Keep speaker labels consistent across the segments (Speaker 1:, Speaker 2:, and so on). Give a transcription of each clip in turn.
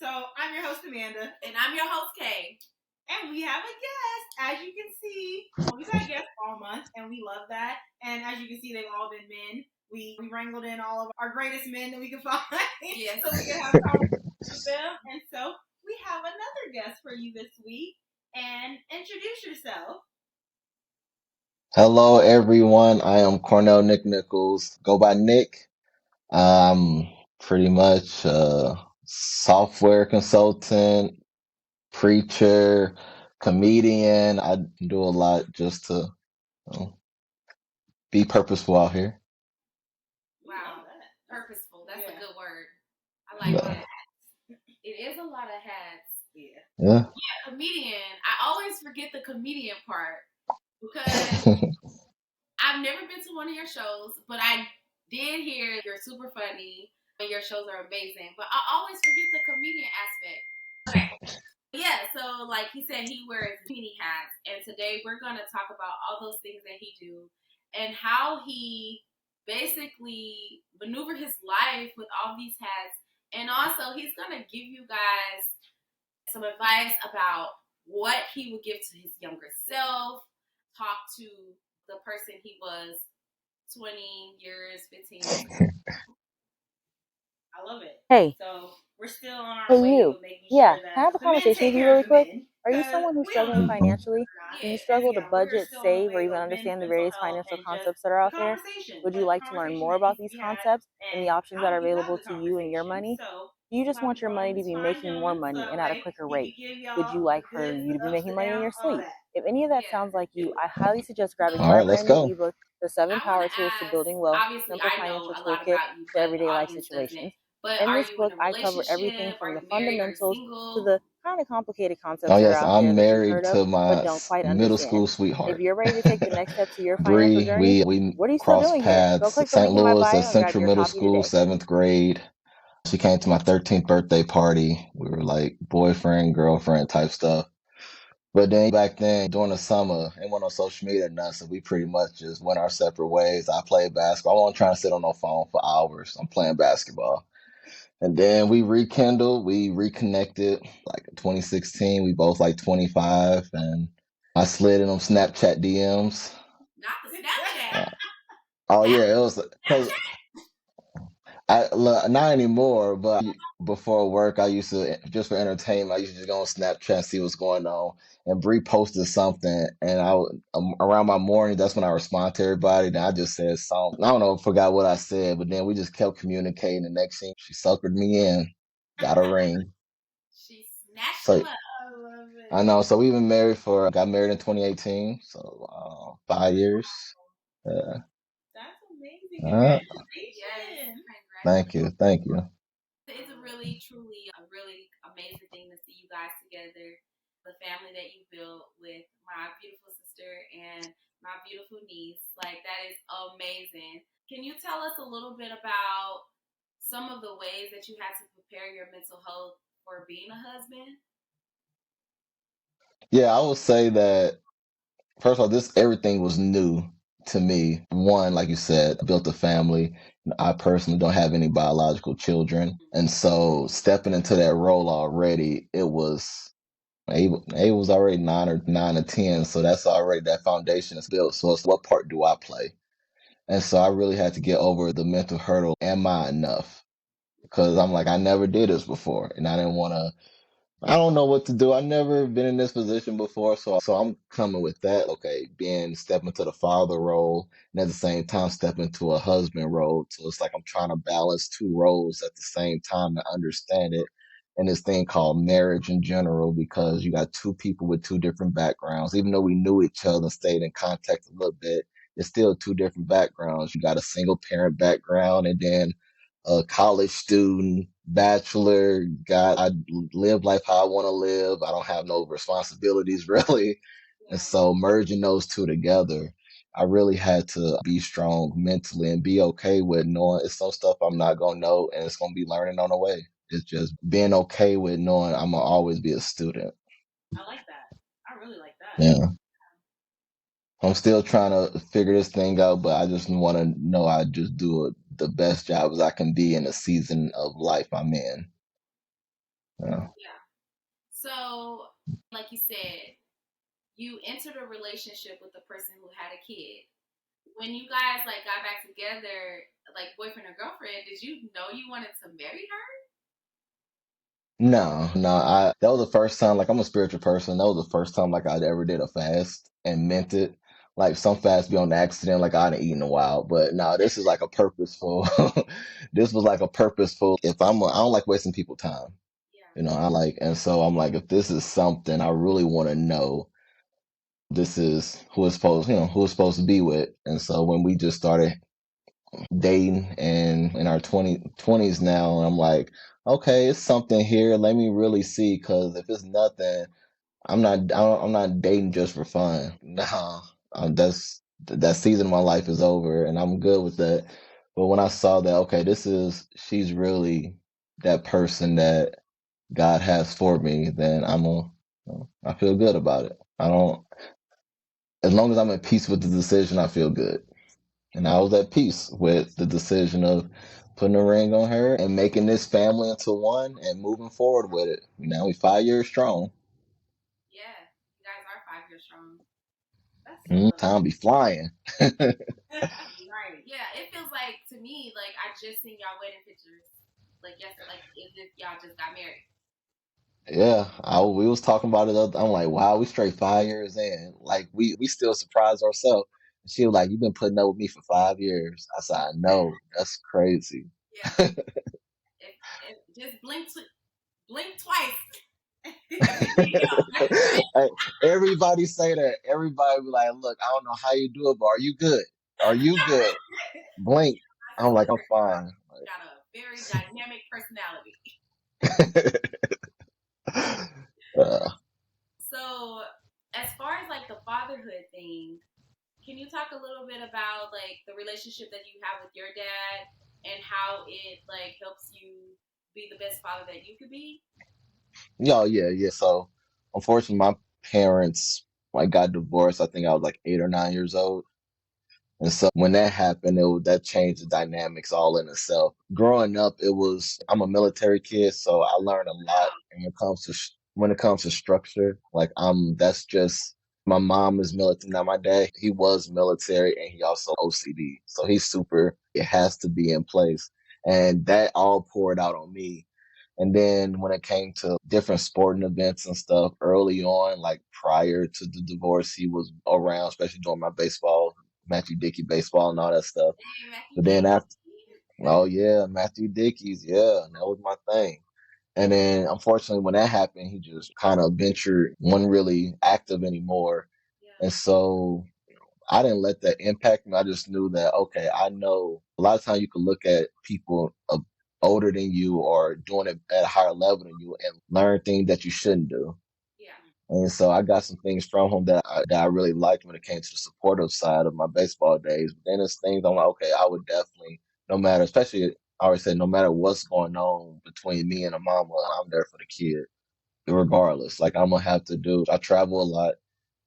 Speaker 1: So I'm your host, Amanda.
Speaker 2: And I'm your host, Kay.
Speaker 1: And we have a guest, as you can see. Well, we've had guests all month, and we love that. And as you can see, they've all been men. We wrangled in all of our greatest men that we could find.
Speaker 2: Yes.
Speaker 1: So we can have conversations with them. And so we have another guest for you this week. And introduce yourself.
Speaker 3: Hello, everyone. I am Cornell Nick Nichols. Go by Nick. I'm pretty much a software consultant, preacher, comedian. I do a lot just to be purposeful out here.
Speaker 2: Wow, purposeful. That's a good word. I like that. It is a lot of hats.
Speaker 3: Yeah.
Speaker 2: Comedian. I always forget the comedian part because I've never been to one of your shows, but I did hear you're super funny and your shows are amazing. But I always forget the comedian aspect. Okay. Yeah, so like he said, he wears many hats, and today we're going to talk about all those things that he do and how he basically maneuver his life with all these hats. And also, he's going to give you guys some advice about what he would give to his younger self, talk to the person he was 20 years, 15 years ago.
Speaker 1: I love it.
Speaker 4: Hey.
Speaker 1: So we're still on our
Speaker 4: Hey,
Speaker 1: way
Speaker 4: you.
Speaker 1: of making
Speaker 4: Yeah,
Speaker 1: sure that
Speaker 4: can I have a
Speaker 1: the men
Speaker 4: conversation
Speaker 1: take
Speaker 4: with you
Speaker 1: care
Speaker 4: really
Speaker 1: of the
Speaker 4: quick?
Speaker 1: men,
Speaker 4: Are you
Speaker 1: 'cause
Speaker 4: someone who's
Speaker 1: we don't
Speaker 4: struggling
Speaker 1: know
Speaker 4: financially?
Speaker 1: not.
Speaker 4: Do you struggle to
Speaker 1: And we're
Speaker 4: budget,
Speaker 1: still on the
Speaker 4: save, or
Speaker 1: way
Speaker 4: even
Speaker 1: of
Speaker 4: understand the
Speaker 1: men's
Speaker 4: various
Speaker 1: mental health
Speaker 4: financial
Speaker 1: and just
Speaker 4: concepts that are out
Speaker 1: the
Speaker 4: there?
Speaker 1: conversation.
Speaker 4: Would you like to learn more about these concepts and the options that are available to you and your money? Do you just want your money to be making more money and at a quicker rate? Would you like for you to be making money in your sleep? If any of that sounds like you, I highly suggest grabbing
Speaker 3: All
Speaker 4: my
Speaker 3: right, let's
Speaker 4: brand new
Speaker 3: go.
Speaker 4: ebook, The 7 Power Tools to Building Wealth, Simple Financial Toolkit to Everyday Life Situations. In this book, I cover everything from the fundamentals to the kind of complicated concepts
Speaker 3: Oh,
Speaker 4: that are
Speaker 3: yes,
Speaker 4: out there
Speaker 3: I'm
Speaker 4: that you've
Speaker 3: married
Speaker 4: heard of
Speaker 3: to
Speaker 4: but
Speaker 3: my
Speaker 4: don't quite
Speaker 3: middle
Speaker 4: understand.
Speaker 3: school
Speaker 4: If
Speaker 3: sweetheart.
Speaker 4: you're ready to take the next step to your financial
Speaker 3: Bree,
Speaker 4: journey,
Speaker 3: we
Speaker 4: what are you still
Speaker 3: crossed
Speaker 4: doing here? Go
Speaker 3: paths
Speaker 4: click
Speaker 3: at
Speaker 4: the
Speaker 3: St.
Speaker 4: link in my
Speaker 3: Louis at
Speaker 4: bio and grab
Speaker 3: Central
Speaker 4: your
Speaker 3: Middle
Speaker 4: copy
Speaker 3: School,
Speaker 4: today.
Speaker 3: 7th grade. She came to my 13th birthday party. We were like boyfriend, girlfriend type stuff. But then back then, during the summer, it went on social media and nothing. So we pretty much just went our separate ways. I played basketball. I wasn't trying to sit on no phone for hours. I'm playing basketball. And then we rekindled, we reconnected like in 2016. We both like 25. And I slid in them Snapchat DMs.
Speaker 2: Not the Snapchat.
Speaker 3: Oh, yeah, it was because not anymore, but before work, I used to, just for entertainment, I used to just go on Snapchat and see what's going on. And Bree posted something, and around my morning, that's when I respond to everybody. Then I just said something. I don't know, forgot what I said, but then we just kept communicating. The next thing, she suckered me in, got a ring.
Speaker 2: She snatched
Speaker 3: So
Speaker 2: him up.
Speaker 1: I love it.
Speaker 3: I know. So we've been married got married in 2018, so 5 years. Yeah.
Speaker 1: That's amazing. Congratulations.
Speaker 2: Yes,
Speaker 3: Thank you. Thank you.
Speaker 2: It's a really, truly, a really amazing thing to see you guys together. The family that you built with my beautiful sister and my beautiful niece. Like, that is amazing. Can you tell us a little bit about some of the ways that you had to prepare your mental health for being a husband?
Speaker 3: Yeah, I would say that first of all, everything was new to me. One, like you said, I built a family. I personally don't have any biological children, and so stepping into that role already, it was already 9 or 10, so that's already that foundation is built. So it's what part do I play? And so I really had to get over the mental hurdle. Am I enough? Because I'm like, I never did this before, and I didn't want to. I don't know what to do. I've never been in this position before, so I'm coming with that. Okay, step into the father role, and at the same time step into a husband role. So it's like I'm trying to balance two roles at the same time and understand it. And this thing called marriage in general, because you got two people with two different backgrounds. Even though we knew each other and stayed in contact a little bit, it's still two different backgrounds. You got a single parent background, and then a college student, bachelor, I live life how I want to live. I don't have no responsibilities really. And so merging those two together, I really had to be strong mentally and be okay with knowing it's some stuff I'm not going to know and it's going to be learning on the way. It's just being okay with knowing I'm going to always be a student.
Speaker 1: I like that. I really like that.
Speaker 3: Yeah. I'm still trying to figure this thing out, but I just want to know I just do the best job as I can be in the season of life I'm in.
Speaker 2: Yeah. So, like you said, you entered a relationship with the person who had a kid. When you guys like got back together, like boyfriend or girlfriend, did you know you wanted to marry her?
Speaker 3: No. I that was the first time. Like, I'm a spiritual person. That was the first time like I ever did a fast and meant it. Like, some fasts be on accident, like I hadn't eaten in a while. But no, this is like a purposeful. This was like a purposeful. I don't like wasting people time.
Speaker 2: Yeah.
Speaker 3: I like, and so I'm like, if this is something I really want to know, this is who is supposed to be with. And so when we just started dating and in our 20s now, I'm like, okay, it's something here. Let me really see, because if it's nothing, I'm not dating just for fun. No, that season of my life is over, and I'm good with that. But when I saw that, okay, she's really that person that God has for me, then I feel good about it. I don't, as long as I'm at peace with the decision, I feel good. And I was at peace with the decision of putting a ring on her and making this family into one and moving forward with it. Now we 5 years strong.
Speaker 2: Yeah, you guys are 5 years strong.
Speaker 1: That's
Speaker 3: Time be flying.
Speaker 1: right.
Speaker 2: Yeah, it feels like to me like I just seen y'all wedding pictures, like yesterday, like as if y'all just got married.
Speaker 3: Yeah, we was talking about it. I'm like, wow, we straight 5 years in. Like, we still surprised ourselves. She was like, "You've been putting up with me for 5 years." I said, "I know, that's crazy."
Speaker 2: Yeah, if just blink twice.
Speaker 3: Hey, everybody say that. Everybody be like, "Look, I don't know how you do it, but are you good? Are you good?" Blink.
Speaker 2: I
Speaker 3: I'm like, "I'm
Speaker 2: swear,
Speaker 3: fine."
Speaker 2: got a very dynamic personality.
Speaker 3: Uh,
Speaker 2: So, as far as like the fatherhood thing, can you talk a little bit about like the relationship that you have with your dad and how it like helps you be the best father that you could be?
Speaker 3: yeah. So, unfortunately, my parents like got divorced. I think I was like 8 or 9 years old. And so when that happened, that changed the dynamics all in itself. Growing up, I'm a military kid, so I learned a lot when it comes to structure. Like, that's just my mom is military. Now my dad, he was military and he also OCD, so he's super. It has to be in place, and that all poured out on me. And then when it came to different sporting events and stuff early on, like prior to the divorce, he was around, especially during my baseball, Matthew Dickey baseball and all that stuff.
Speaker 2: Hey, Matthew
Speaker 3: But then
Speaker 2: Dick.
Speaker 3: after, oh yeah, Matthew Dickey's, yeah, and that was my thing. And then unfortunately, when that happened, he just kind of ventured, wasn't really active anymore.
Speaker 2: Yeah.
Speaker 3: And so I didn't let that impact me. I just knew that, okay, I know a lot of times you can look at people older than you or doing it at a higher level than you and learn things that you shouldn't do.
Speaker 2: Yeah.
Speaker 3: And so I got some things from him that I really liked when it came to the supportive side of my baseball days. But then there's things I'm like, okay, I would definitely, no matter, especially, I always say, no matter what's going on between me and a mama, I'm there for the kid regardless. Like, I'm gonna have to do. I travel a lot,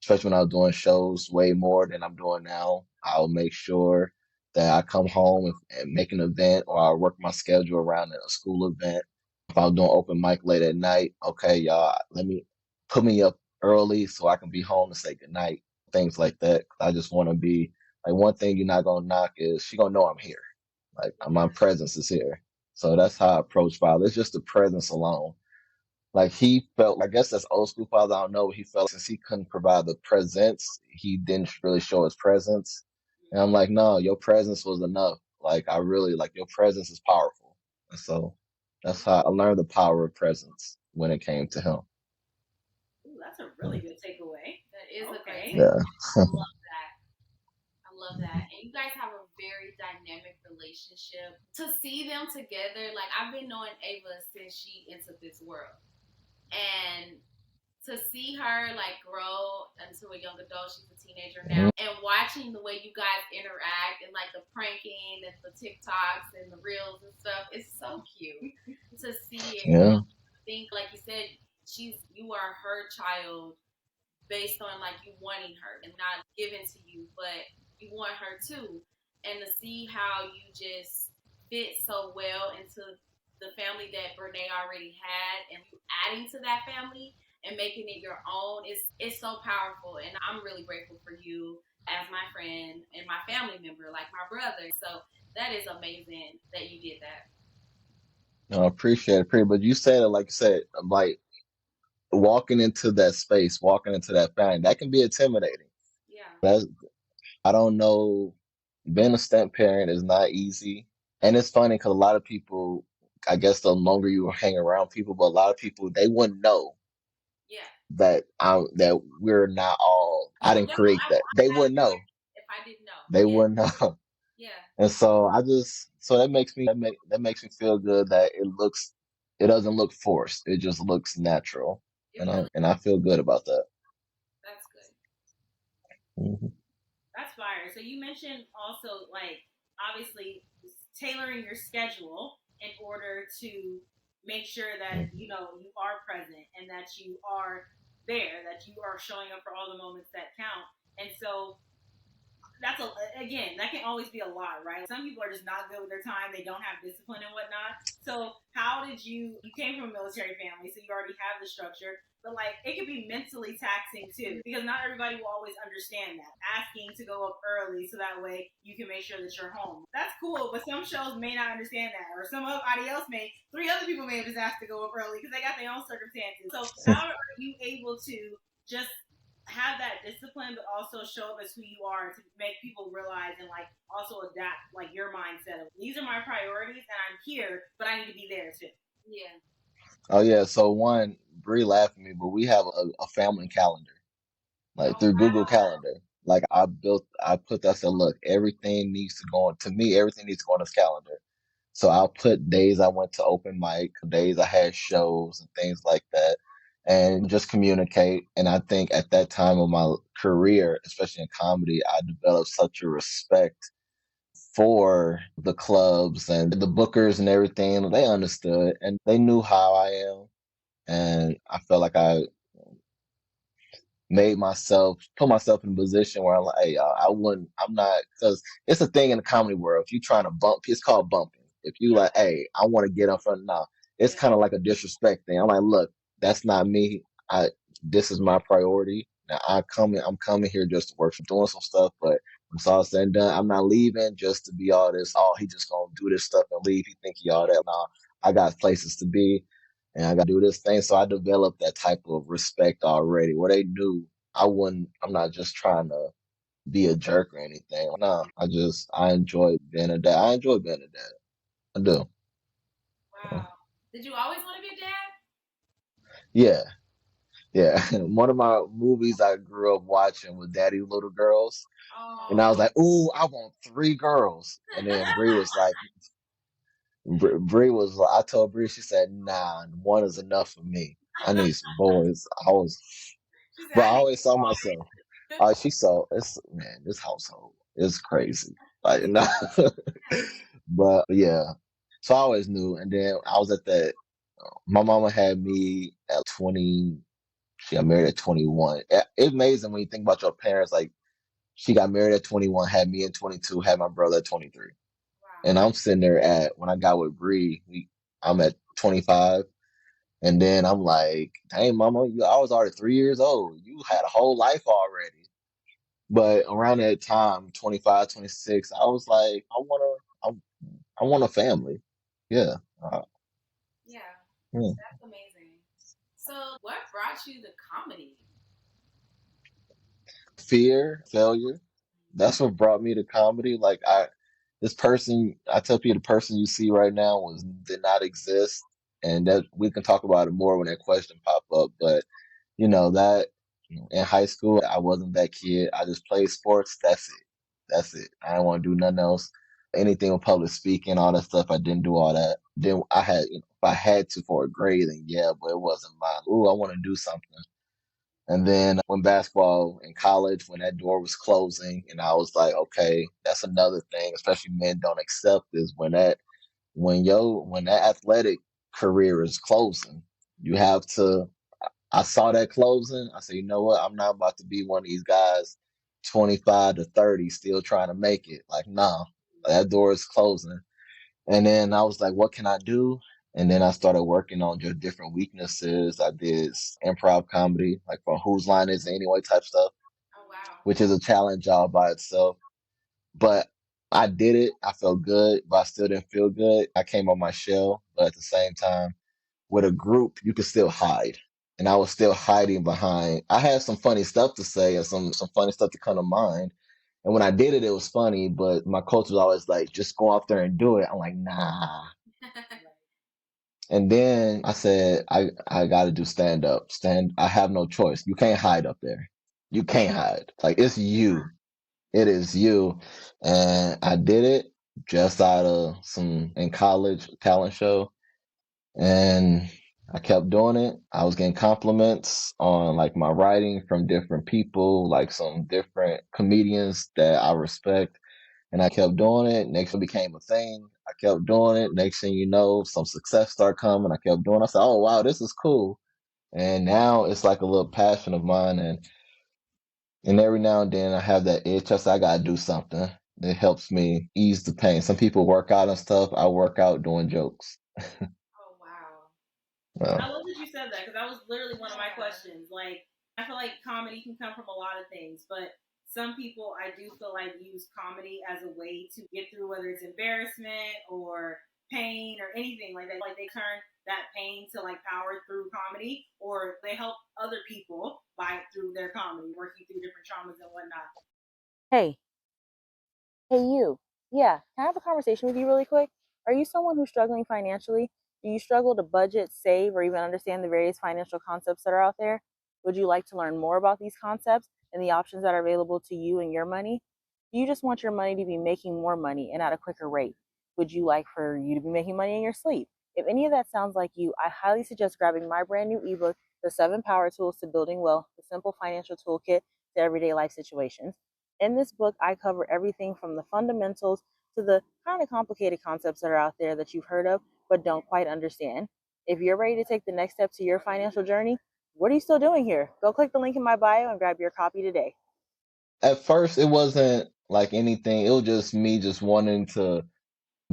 Speaker 3: especially when I was doing shows way more than I'm doing now. I'll make sure that I come home and make an event, or I'll work my schedule around a school event. If I'm doing open mic late at night, okay, y'all, let me put me up early so I can be home to say goodnight. Things like that. I just want to be like, one thing you're not gonna knock is she gonna know I'm here. Like, my presence is here. So that's how I approach father. It's just the presence alone. Like, he felt, I guess that's old school father. I don't know. He felt since he couldn't provide the presence, he didn't really show his presence. And I'm like, no, your presence was enough. Like, I really like your presence is powerful. And so that's how I learned the power of presence when it came to him.
Speaker 1: Ooh, that's a really good takeaway.
Speaker 2: That is a great
Speaker 1: Okay.
Speaker 2: take.
Speaker 3: Yeah.
Speaker 2: I love that. I love that. And you guys have a very dynamic relationship. To see them together, like I've been knowing Ava since she entered this world. And to see her like grow into a young adult, she's a teenager now, and watching the way you guys interact and like the pranking and the TikToks and the reels and stuff, it's so cute to see it.
Speaker 3: Yeah.
Speaker 2: I think, like you said, you are her child based on like you wanting her and not given to you, but you want her too. And to see how you just fit so well into the family that Brene already had and adding to that family and making it your own is so powerful. And I'm really grateful for you as my friend and my family member, like my brother. So that is amazing that you did that.
Speaker 3: No, I appreciate it. But you said it like you said, like walking into that space, walking into that family, that can be intimidating.
Speaker 2: Yeah.
Speaker 3: That's, I don't know. Being a step parent is not easy. And it's funny because a lot of people, I guess the longer you hang around people, but a lot of people, they wouldn't know
Speaker 2: Yeah.
Speaker 3: that we're not all, I didn't create that. They wouldn't know.
Speaker 2: If I didn't know.
Speaker 3: They wouldn't know.
Speaker 2: Yeah.
Speaker 3: And so so that makes me feel good that it doesn't look forced. It just looks natural. And I feel good about that.
Speaker 2: That's good.
Speaker 3: Hmm.
Speaker 1: That's fire. So you mentioned also like obviously tailoring your schedule in order to make sure that you are present and that you are there, that you are showing up for all the moments that count. And so again, that can always be a lot, right? Some people are just not good with their time. They don't have discipline and whatnot. So how did you came from a military family, so you already have the structure, but like it can be mentally taxing too, because not everybody will always understand that. Asking to go up early so that way you can make sure that you're home. That's cool, but some shows may not understand that, or somebody else three other people may have just asked to go up early because they got their own circumstances. So how are you able to just have that discipline, but also show up as who you are to make people realize and like also adapt like your mindset of these are my priorities and I'm here, but I need to be there too.
Speaker 2: Yeah.
Speaker 3: Oh yeah. So one, Bree laughed at me, but we have a family calendar, like through Google Calendar. Like I put that, said, look, everything needs to go on, to me, everything needs to go on this calendar. So I'll put days I went to open mic, days I had shows and things like that, and just communicate. And I think at that time of my career, especially in comedy, I developed such a respect for the clubs and the bookers and everything. They understood and they knew how I am. And I felt like I put myself in a position where I'm like, hey, I'm not, because it's a thing in the comedy world. If you're trying to bump, it's called bumping. If you like, hey, I want to get up front now, it's kind of like a disrespect thing. I'm like, look, that's not me. This is my priority. Now I'm coming here just to work, for doing some stuff, but when it's all said and done, I'm not leaving just to be all this. Oh, he just gonna do this stuff and leave. He think he all that. Now I got places to be and I got to do this thing. So I developed that type of respect already where they knew I'm not just trying to be a jerk or anything. No, I enjoy being a dad. I enjoy being a dad. I do.
Speaker 2: Wow. Did you always want to be a dad?
Speaker 3: Yeah. Yeah. One of my movies I grew up watching was Daddy's Little Girls.
Speaker 2: Oh.
Speaker 3: And I was like, ooh, I want 3 girls. And then Bree was like, I told Bree, she said, nah, one is enough for me. I need some boys. But I always saw myself. She saw it's man, this household is crazy. Like but yeah. So I always knew. And then I was at that my mama had me at 20, she got married at 21. It's amazing when you think about your parents, like she got married at 21, had me at 22, had my brother at 23.
Speaker 2: Wow.
Speaker 3: And I'm sitting there when I got with Bree, I'm at 25. And then I'm like, dang, mama, I was already 3 years old. You had a whole life already. But around that time, 25, 26, I was like, I want a family. Yeah.
Speaker 2: Yeah.
Speaker 3: Yeah.
Speaker 2: That's amazing. So what brought you to comedy?
Speaker 3: Fear, failure. That's what brought me to comedy. Like I tell people the person you see right now did not exist. And that we can talk about it more when that question pop up. But that in high school, I wasn't that kid. I just played sports. That's it. That's it. I didn't want to do nothing else. Anything with public speaking, all that stuff. I didn't do all that. Then I had, if I had to for a grade, then yeah, but it wasn't mine. Ooh, I want to do something. And then when basketball in college, when that door was closing, and I was like, okay, that's another thing. Especially men don't accept this when that athletic career is closing, you have to. I saw that closing. I said, you know what? I'm not about to be one of these guys, 25 to 30, still trying to make it. Like, nah, that door is closing. And then I was like, what can I do? And then I started working on just different weaknesses. I did improv comedy, like from Whose Line Is It Anyway type stuff,
Speaker 2: Oh wow.
Speaker 3: which is a challenge all by itself. But I did it. I felt good, but I still didn't feel good. I came on my shell, but at the same time, with a group, you could still hide. And I was still hiding behind. I had some funny stuff to say and some funny stuff to come to mind. And when I did it, it was funny, but my coach was always like, just go out there and do it. I'm like, nah. And then I said, I got to do stand up. I have no choice. You can't hide up there. You can't hide. Like, it's you. It is you. And I did it just out of some in college talent show. And I kept doing it. I was getting compliments on like my writing from different people, like some different comedians that I respect. And I kept doing it. Next, it became a thing. I kept doing it. Next thing you know, some success started coming. I kept doing it. I said, oh, wow, this is cool. And now it's like a little passion of mine. And every now and then I have that itch. I say, I got to do something that helps me ease the pain. Some people work out and stuff. I work out doing jokes.
Speaker 2: Oh wow.
Speaker 1: I love that you said that because that was literally one of my questions. Like, I feel like comedy can come from a lot of things, but some people I do feel like use comedy as a way to get through whether it's embarrassment or pain or anything like that. Like they turn that pain to like power through comedy, or they help other people by through their comedy, working through different traumas and whatnot.
Speaker 4: Hey, you. Yeah, can I have a conversation with you really quick? Are you someone who's struggling financially? Do you struggle to budget, save, or even understand the various financial concepts that are out there? Would you like to learn more about these concepts and the options that are available to you and your money? Do you just want your money to be making more money and at a quicker rate? Would you like for you to be making money in your sleep? If any of that sounds like you, I highly suggest grabbing my brand new ebook, The 7 Power Tools to Building Wealth, the simple financial toolkit to everyday life situations. In this book, I cover everything from the fundamentals to the kind of complicated concepts that are out there that you've heard of but don't quite understand. If you're ready to take the next step to your financial journey, what are you still doing here? Go click the link in my bio and grab your copy today.
Speaker 3: At first, it wasn't like anything. It was just me just wanting to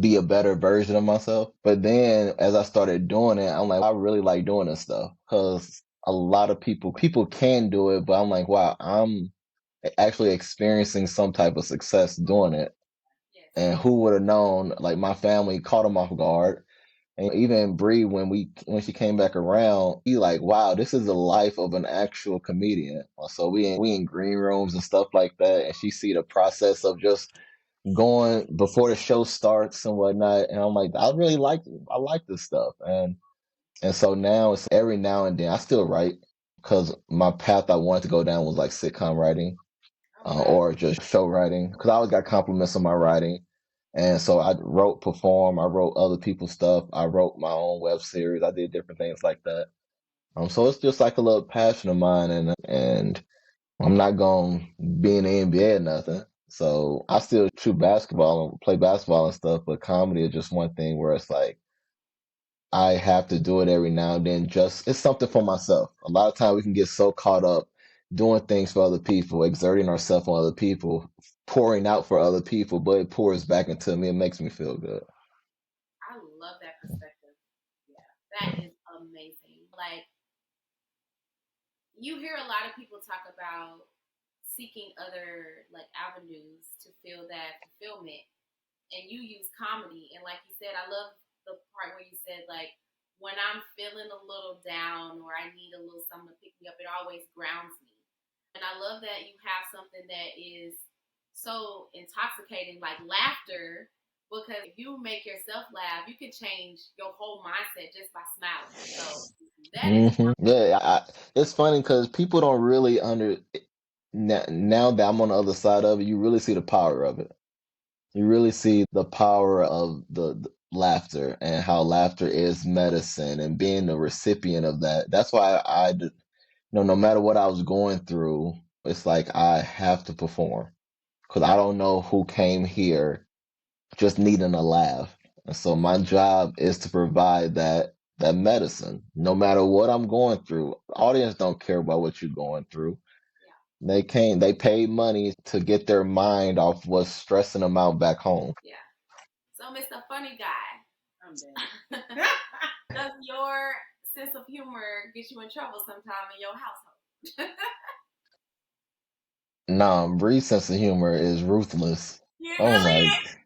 Speaker 3: be a better version of myself. But then as I started doing it, I'm like, I really like doing this stuff because a lot of people can do it, but I'm like, wow, I'm actually experiencing some type of success doing it.
Speaker 2: Yes.
Speaker 3: And who would have known? Like my family caught them off guard. And even Bree, when she came back around, he like, wow, this is the life of an actual comedian. So we in green rooms and stuff like that, and she see the process of just going before the show starts and whatnot. And I'm like, I like this stuff. And so now it's every now and then I still write because my path I wanted to go down was like sitcom writing or just show writing because I always got compliments on my writing. And so I wrote, perform, I wrote other people's stuff. I wrote my own web series. I did different things like that. So it's just like a little passion of mine, and I'm not going to be in the NBA or nothing. So I still shoot basketball and play basketball and stuff, but comedy is just one thing where it's like I have to do it every now and then. Just it's something for myself. A lot of times we can get so caught up doing things for other people, exerting ourselves on other people, pouring out for other people, but it pours back into me. It makes me feel good.
Speaker 2: I love that perspective. Yeah, that is amazing. Like, you hear a lot of people talk about seeking other like avenues to feel that fulfillment, and you use comedy. And like you said, I love the part where you said like, when I'm feeling a little down or I need a little something to pick me up, it always grounds me. And I love that you have something that is so intoxicating, like laughter, because if you make yourself laugh, you can change your whole mindset just by smiling. So that is
Speaker 3: Yeah, it's funny because people don't really now that I'm on the other side of it, you really see the power of it. You really see the power of the laughter and how laughter is medicine and being the recipient of that. That's why no matter what I was going through, it's like I have to perform because I don't know who came here just needing a laugh. And so my job is to provide that medicine, no matter what I'm going through. The audience don't care about what you're going through. They paid money to get their mind off what's stressing them out back home.
Speaker 2: Yeah. So Mr. Funny Guy,
Speaker 1: I'm dead.
Speaker 2: Does your sense of humor get you in trouble sometime in your household?
Speaker 3: Nah, Bree's sense of humor is ruthless.
Speaker 2: You
Speaker 3: I'm
Speaker 2: know
Speaker 3: like,
Speaker 2: it?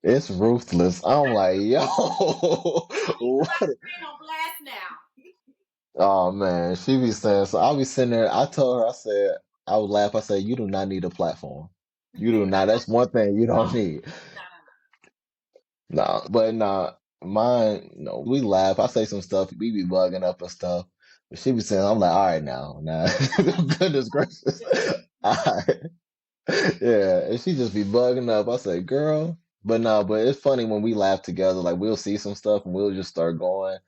Speaker 3: it's ruthless. I'm like, yo, what?
Speaker 2: Being on blast now.
Speaker 3: Oh man, she be saying so. I'll be sitting there. I told her, I said, I would laugh. I said, you do not need a platform. You do not. That's one thing you don't need. No, but nah, mine. No, we laugh. I say some stuff. We be bugging up and stuff. But she be saying, I'm like, all right now, nah. Goodness gracious. All right. Yeah, and she just be bugging up. I say, girl. But no, but it's funny when we laugh together. Like we'll see some stuff and we'll just start going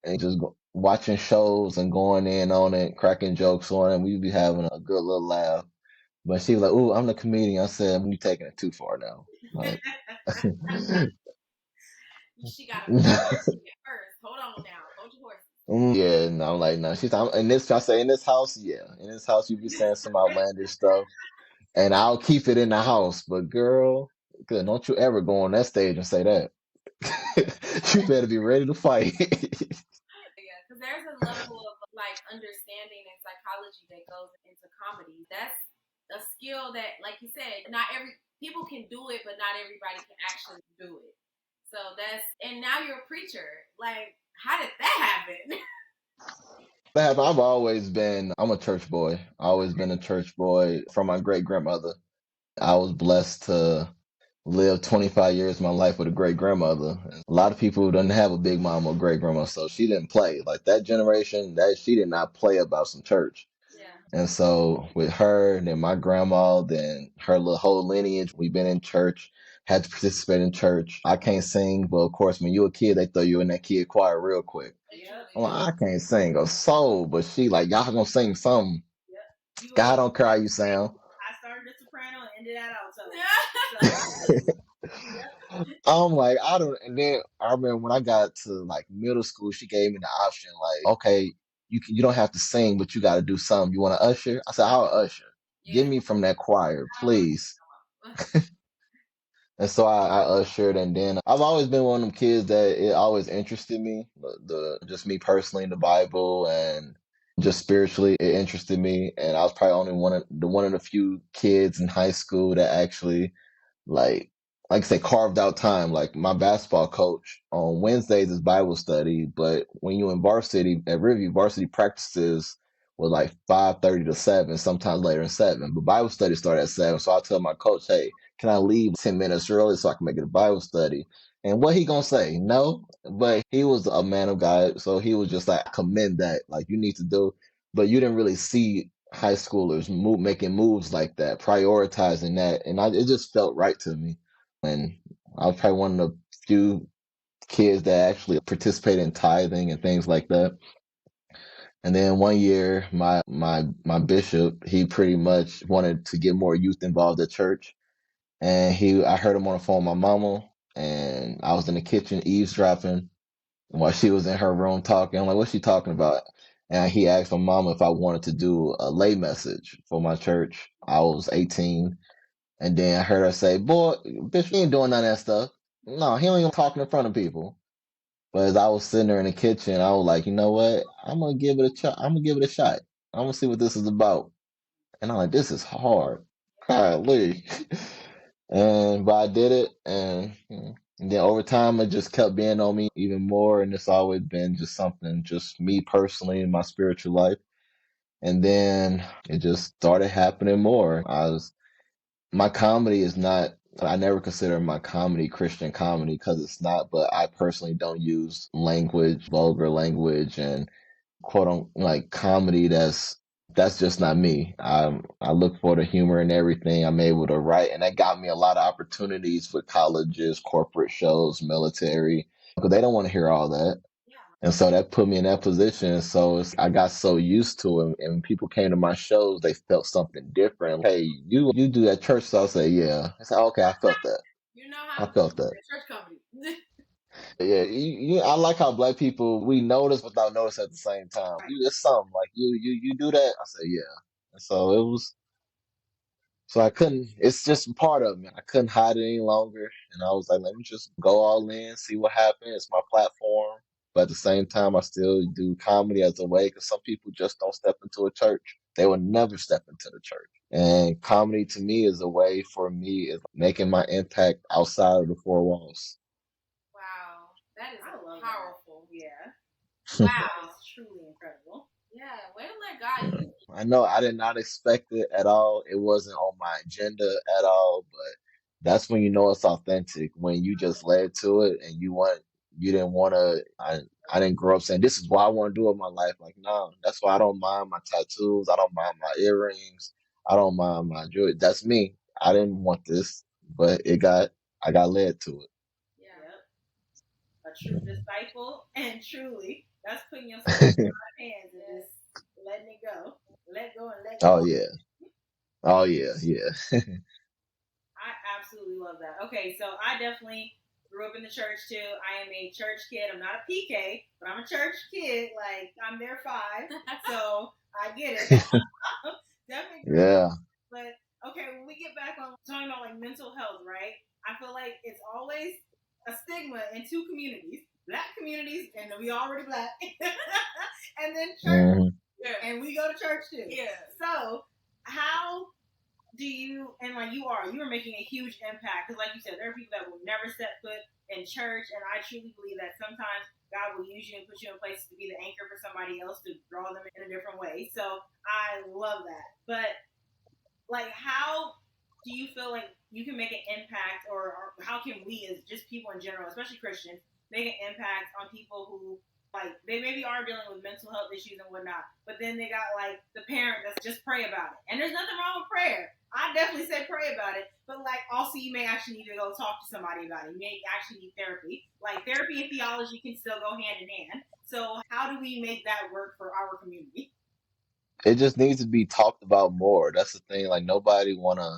Speaker 3: and just watching shows and going in on it, cracking jokes on it. We be having a good little laugh. But she was like, "Ooh, I'm the comedian." I said, "You taking it too far now." Like,
Speaker 2: She got a first. Hold on now. Hold your horse.
Speaker 3: yeah, no, I'm like, no. She's in this. I say in this house, yeah, in this house, you be saying some outlandish stuff, and I'll keep it in the house. But girl, good, don't you ever go on that stage and say that. You better be ready to fight.
Speaker 2: Yeah, because there's a level of like understanding and psychology that goes into comedy. That's a skill that, like you said, not every people can do it, but not everybody can actually do it. So and now you're a preacher. Like, how did that happen?
Speaker 3: I've always been. I'm a church boy. I always been a church boy from my great grandmother. I was blessed to lived 25 years of my life with a great grandmother. A lot of people don't have a big mom or great grandma, so she didn't play. Like that generation, that she did not play about some church.
Speaker 2: Yeah.
Speaker 3: And so with her, then my grandma, then her little whole lineage, we've been in church, had to participate in church. I can't sing, but of course, when you're a kid, they throw you in that kid choir real quick.
Speaker 2: Yep.
Speaker 3: I'm like, I can't sing a soul, but she like, y'all gonna sing something.
Speaker 1: Yep.
Speaker 3: God don't care how you sound.
Speaker 1: I started at soprano and ended at alto. So,
Speaker 3: I'm like, I don't, and then I remember when I got to like middle school, she gave me the option, like, okay, you don't have to sing, but you got to do something. You want to usher? I said, I'll usher. Get me from that choir, please. And so I ushered, and then I've always been one of them kids that it always interested me, just me personally in the Bible and just spiritually, it interested me. And I was probably only one of the few kids in high school that actually like I say, carved out time. Like my basketball coach on Wednesdays is Bible study, but when you in varsity at Riverview, varsity practices were like 5:30 to 7, sometimes later than 7. But Bible study started at 7. So I tell my coach, hey, can I leave 10 minutes early so I can make it a Bible study? And what he gonna say? No. But he was a man of God, so he was just like, commend that. Like you need to do, but you didn't really see high schoolers making moves like that, prioritizing that, and it just felt right to me. And I was probably one of the few kids that actually participate in tithing and things like that. And then one year, my bishop, he pretty much wanted to get more youth involved at church. And I heard him on the phone with my mama, and I was in the kitchen eavesdropping while she was in her room talking. I'm like, what's she talking about? And he asked my mama if I wanted to do a lay message for my church. I was 18. And then I heard her say, boy, bitch, he ain't doing none of that stuff. No, he ain't even talking in front of people. But as I was sitting there in the kitchen, I was like, you know what? I'm gonna give it a shot. I'm gonna give it a shot. I'm gonna see what this is about. And I'm like, this is hard. Golly. But I did it, and then over time, it just kept being on me even more. And it's always been just something, just me personally in my spiritual life. And then it just started happening more. My comedy is not, I never consider my comedy Christian comedy because it's not, but I personally don't use language, vulgar language and quote unquote like comedy that's just not me. I look for the humor in everything. I'm able to write, and that got me a lot of opportunities for colleges, corporate shows, military, because they don't want to hear all that. And so that put me in that position. So I got so used to it. And when people came to my shows, they felt something different. Hey, you do that church. So I'll say, yeah. I said, okay, I felt that.
Speaker 2: You know how
Speaker 3: I felt that.
Speaker 2: church comedy.
Speaker 3: Yeah, I like how black people, we notice without notice at the same time. It's something like you do that. I say, yeah. And so it was. So I couldn't, it's just part of me. I couldn't hide it any longer. And I was like, let me just go all in, see what happens. It's my platform. But at the same time, I still do comedy as a way because some people just don't step into a church. They will never step into the church. And comedy to me is a way for me is making my impact outside of the four walls.
Speaker 2: Wow. That is powerful.
Speaker 1: That. Yeah.
Speaker 2: Wow.
Speaker 1: It's truly incredible.
Speaker 2: Yeah. Way to let God use you.
Speaker 3: I know I did not expect it at all. It wasn't on my agenda at all, but that's when you know it's authentic. When you just led to it and you didn't want to, I didn't grow up saying, this is what I want to do with my life. Like, no, that's why I don't mind my tattoos. I don't mind my earrings. I don't mind my jewelry. That's me. I didn't want this, but I got led to it.
Speaker 1: Yeah. Yep. A true disciple, and truly, that's putting yourself in God's hands and just letting it go. Let go and let go.
Speaker 3: Oh, yeah. Oh, yeah. Yeah.
Speaker 1: I absolutely love that. Okay, so I definitely grew up in the church too. I am a church kid. I'm not a PK, but I'm a church kid. Like, I'm there 5, so I get it. Definitely.
Speaker 3: Yeah.
Speaker 1: But okay, when we get back on talking about like mental health, right? I feel like it's always a stigma in 2 communities: Black communities, and we already Black, and then church, and we go to church too. Yeah. So how do you, and like you are making a huge impact, because like you said, there are people that will never set foot in church, and I truly believe that sometimes God will use you and put you in places to be the anchor for somebody else to draw them in a different way. So I love that. But like, how do you feel like you can make an impact, or how can we as just people in general, especially Christians, make an impact on people who, like, they maybe are dealing with mental health issues and whatnot, but then they got like the parent that's just pray about it. And there's nothing wrong with prayer. I definitely say pray about it, but like also you may actually need to go talk to somebody about it. You may actually need therapy. Like, therapy and theology can still go hand in hand. So how do we make that work for our community?
Speaker 3: It just needs to be talked about more. That's the thing. Like, nobody wanna,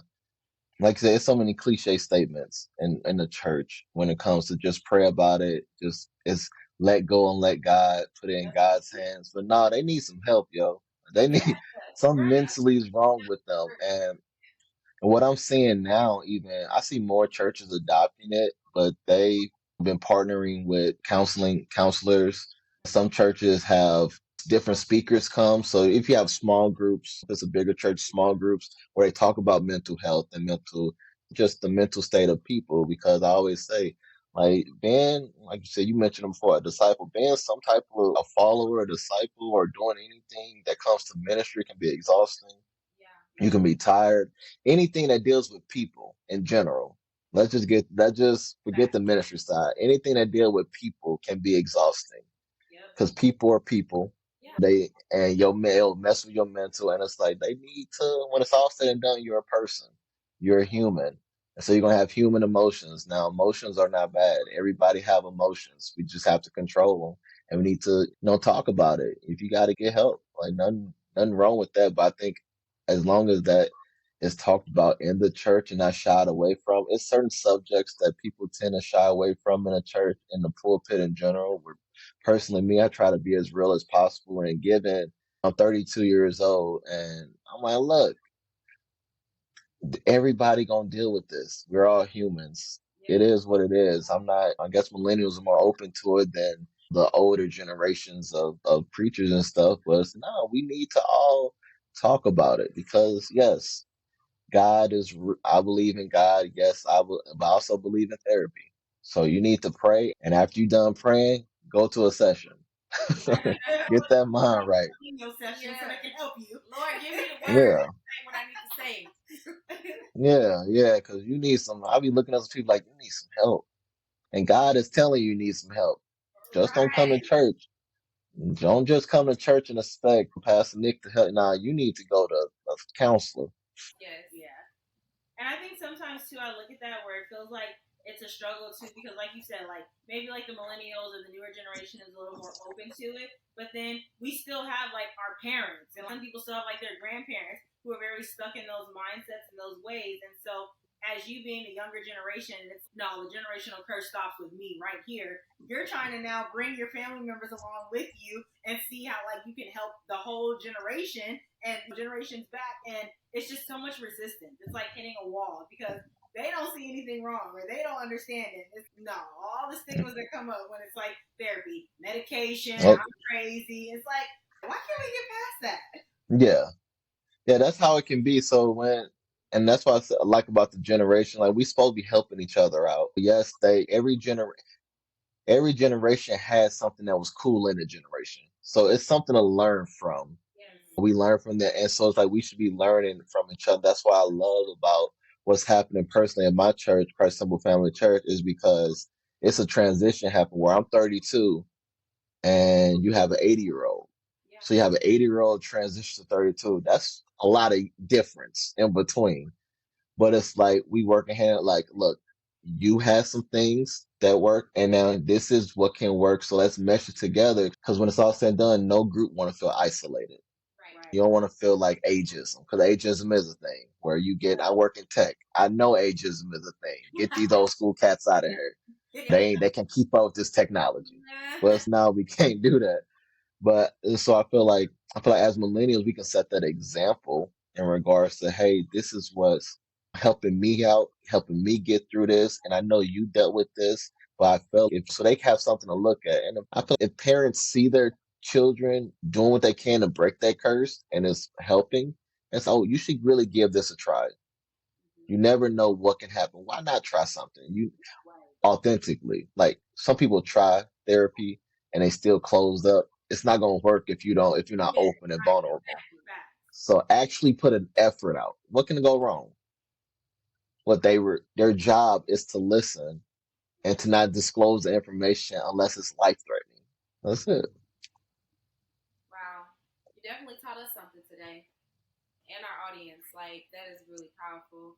Speaker 3: like I said, it's so many cliche statements in the church when it comes to just pray about it. Just it's let go and let God, put it in God's hands. But no, they need some help, yo. They need something mentally is wrong with them. And what I'm seeing now, even I see more churches adopting it, but they've been partnering with counselors. Some churches have different speakers come. So if you have small groups, if it's a bigger church, small groups where they talk about mental health and just the mental state of people. Because I always say, like, being, like you said, you mentioned them before, a disciple, being some type of a follower, a disciple, or doing anything that comes to ministry can be exhausting. You can be tired. Anything that deals with people in general. Let's just forget the ministry side. Anything that deal with people can be exhausting because people are people. It'll mess with your mental, and it's like they need to. When it's all said and done, you're a person. You're a human, and so you're gonna have human emotions. Now, emotions are not bad. Everybody have emotions. We just have to control them, and we need to, talk about it. If you got to get help, like nothing wrong with that. But I think as long as that is talked about in the church and not shied away from, it's certain subjects that people tend to shy away from in a church, in the pulpit in general. Where personally, me, I try to be as real as possible. And given I'm 32 years old, and I'm like, look, everybody gonna deal with this. We're all humans. It is what it is. I guess millennials are more open to it than the older generations of preachers and stuff. But no, we need to all talk about it because yes, I believe in God. Yes, but I also believe in therapy. So you need to pray. And after you're done praying, go to a session. Get that mind right.
Speaker 1: Session so they can help you.
Speaker 2: Lord, give me the word.
Speaker 3: Yeah.
Speaker 2: What I need to say.
Speaker 3: Yeah, because you need some. I'll be looking at some people like, you need some help. And God is telling you need some help. Just don't come to church. Don't just come to church and expect Pastor Nick to help. Nah, you need to go to a counselor.
Speaker 1: Yes. Yeah. And I think sometimes too, I look at that where it feels like it's a struggle too, because like you said, like maybe like the millennials or the newer generation is a little more open to it, but then we still have like our parents, and some people still have like their grandparents who are very stuck in those mindsets and those ways. And so as you being the younger generation, it's no, the generational curse stops with me right here. You're trying to now bring your family members along with you and see how like you can help the whole generation and generations back, and it's just so much resistance. It's like hitting a wall because they don't see anything wrong or they don't understand it. All the stigmas that come up when it's like therapy, medication, I'm crazy. It's like, why can't we get past that?
Speaker 3: Yeah, that's how it can be. And that's what I like about the generation. Like we supposed to be helping each other out. Yes, every generation has something that was cool in the generation, so it's something to learn from. We learn from that, and so it's like we should be learning from each other. That's why I love about what's happening personally in my church, Christ Simple Family Church, is because it's a transition happening where I'm 32 and you have an 80-year-old. So you have an 80-year-old transition to 32. That's a lot of difference in between. But it's like we work in hand. Like, look, you have some things that work, and now this is what can work. So let's mesh it together. Because when it's all said and done, no group want to feel isolated. You don't want to feel like ageism, because ageism is a thing where I work in tech. I know ageism is a thing. Get these old school cats out of here. They can keep up with this technology. Well, now we can't do that. But so I feel like as millennials, we can set that example in regards to, hey, this is what's helping me out, helping me get through this. And I know you dealt with this, but I felt if so they have something to look at. And I feel if parents see their children doing what they can to break that curse and it's helping, and so you should really give this a try. You never know what can happen. Why not try something? You authentically. Like some people try therapy and they still closed up. It's not gonna work if you're not open and vulnerable. So actually put an effort out. What can go wrong? Their job is to listen and to not disclose the information unless it's life threatening. That's it.
Speaker 2: Wow. You definitely taught us something today. And our audience. Like, that is really powerful.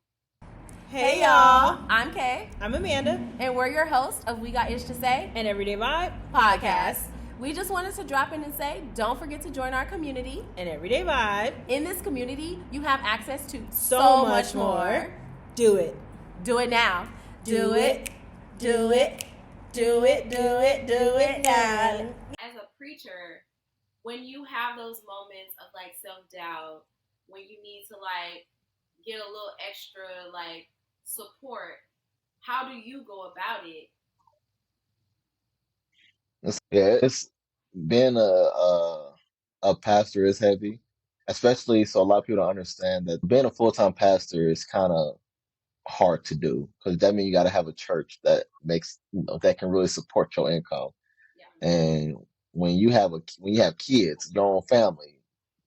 Speaker 5: Hey y'all,
Speaker 2: I'm Kay.
Speaker 5: I'm Amanda.
Speaker 2: And we're your hosts of We Got Ish to Say,
Speaker 5: An Everyday Vibe
Speaker 2: podcast. We just wanted to drop in and say, don't forget to join our community.
Speaker 5: An Everyday Vibe.
Speaker 2: In this community, you have access to
Speaker 5: so much more. Do it.
Speaker 2: Do it now.
Speaker 5: Do it. Do it. Do it. Do it. Do it now.
Speaker 2: As a preacher, when you have those moments of like self-doubt, when you need to like get a little extra like support, how do you go about it?
Speaker 3: It's being a pastor is heavy, especially so a lot of people don't understand that being a full-time pastor is kind of hard to do because that means you got to have a church that that can really support your income.
Speaker 2: Yeah.
Speaker 3: And when you have kids, your own family,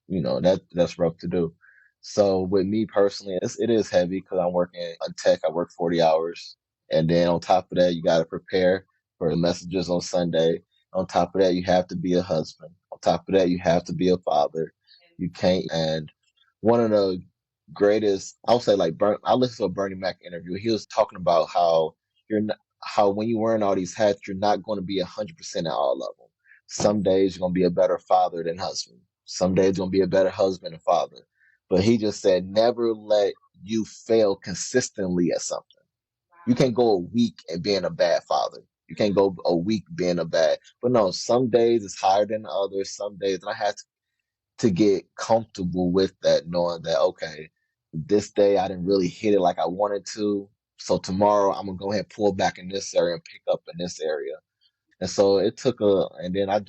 Speaker 3: that's rough to do. So with me personally, it is heavy because I'm working on tech. I work 40 hours, and then on top of that, you got to prepare for the messages on Sunday. On top of that, you have to be a husband. On top of that, you have to be a father. You can't. And one of the greatest, I would say, I listened to a Bernie Mac interview. He was talking about how how when you're wearing all these hats, you're not going to be 100% at all of them. Some days you're going to be a better father than husband. Some days you're going to be a better husband and father. But he just said, never let you fail consistently at something. You can't go a week and being a bad father. You can't go a week being a bad. But no, some days it's higher than others. Some days, and I had to get comfortable with that, knowing that, okay, this day I didn't really hit it like I wanted to. So tomorrow I'm going to go ahead and pull back in this area and pick up in this area. And so and then I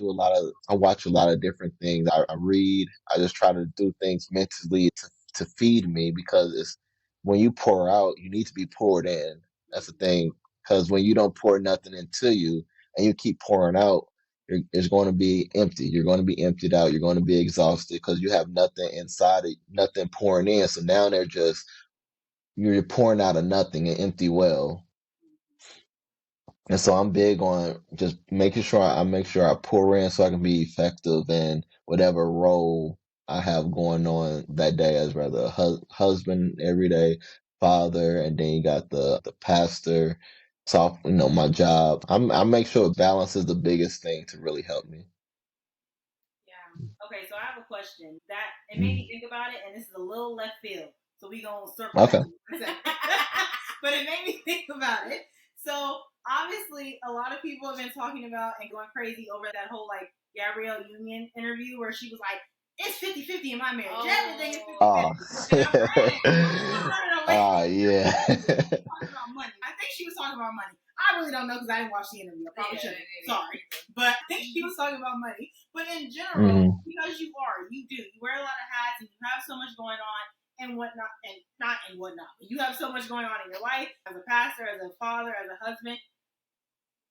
Speaker 3: watch a lot of different things. I read, I just try to do things mentally to feed me because when you pour out, you need to be poured in. That's the thing. Because when you don't pour nothing into you and you keep pouring out, it's going to be empty. You're going to be emptied out. You're going to be exhausted because you have nothing inside it, nothing pouring in. So now you're pouring out of nothing, an empty well. And so I'm big on just making sure I make sure I pour in so I can be effective in whatever role I have going on that day, as rather a husband every day, father, and then you got the pastor. So my job. I make sure balance is the biggest thing to really help me.
Speaker 1: Yeah. Okay, so I have a question that it made me think about it, and this is a little left field, so we gonna circle.
Speaker 3: Okay.
Speaker 1: But it made me think about it. So obviously, a lot of people have been talking about and going crazy over that whole like Gabrielle Union interview where she was like, it's 50-50 in my marriage.
Speaker 2: Oh.
Speaker 1: Everything is 50-50.
Speaker 3: Oh.
Speaker 1: And I'm like, no, wait.
Speaker 3: Yeah.
Speaker 1: Talking about money. I think she was talking about money. I really don't know because I didn't watch the interview. I probably shouldn't. Sorry. But I think she was talking about money. But in general, because you wear a lot of hats and you have so much going on and whatnot, and not and whatnot, but you have so much going on in your life as a pastor, as a father, as a husband.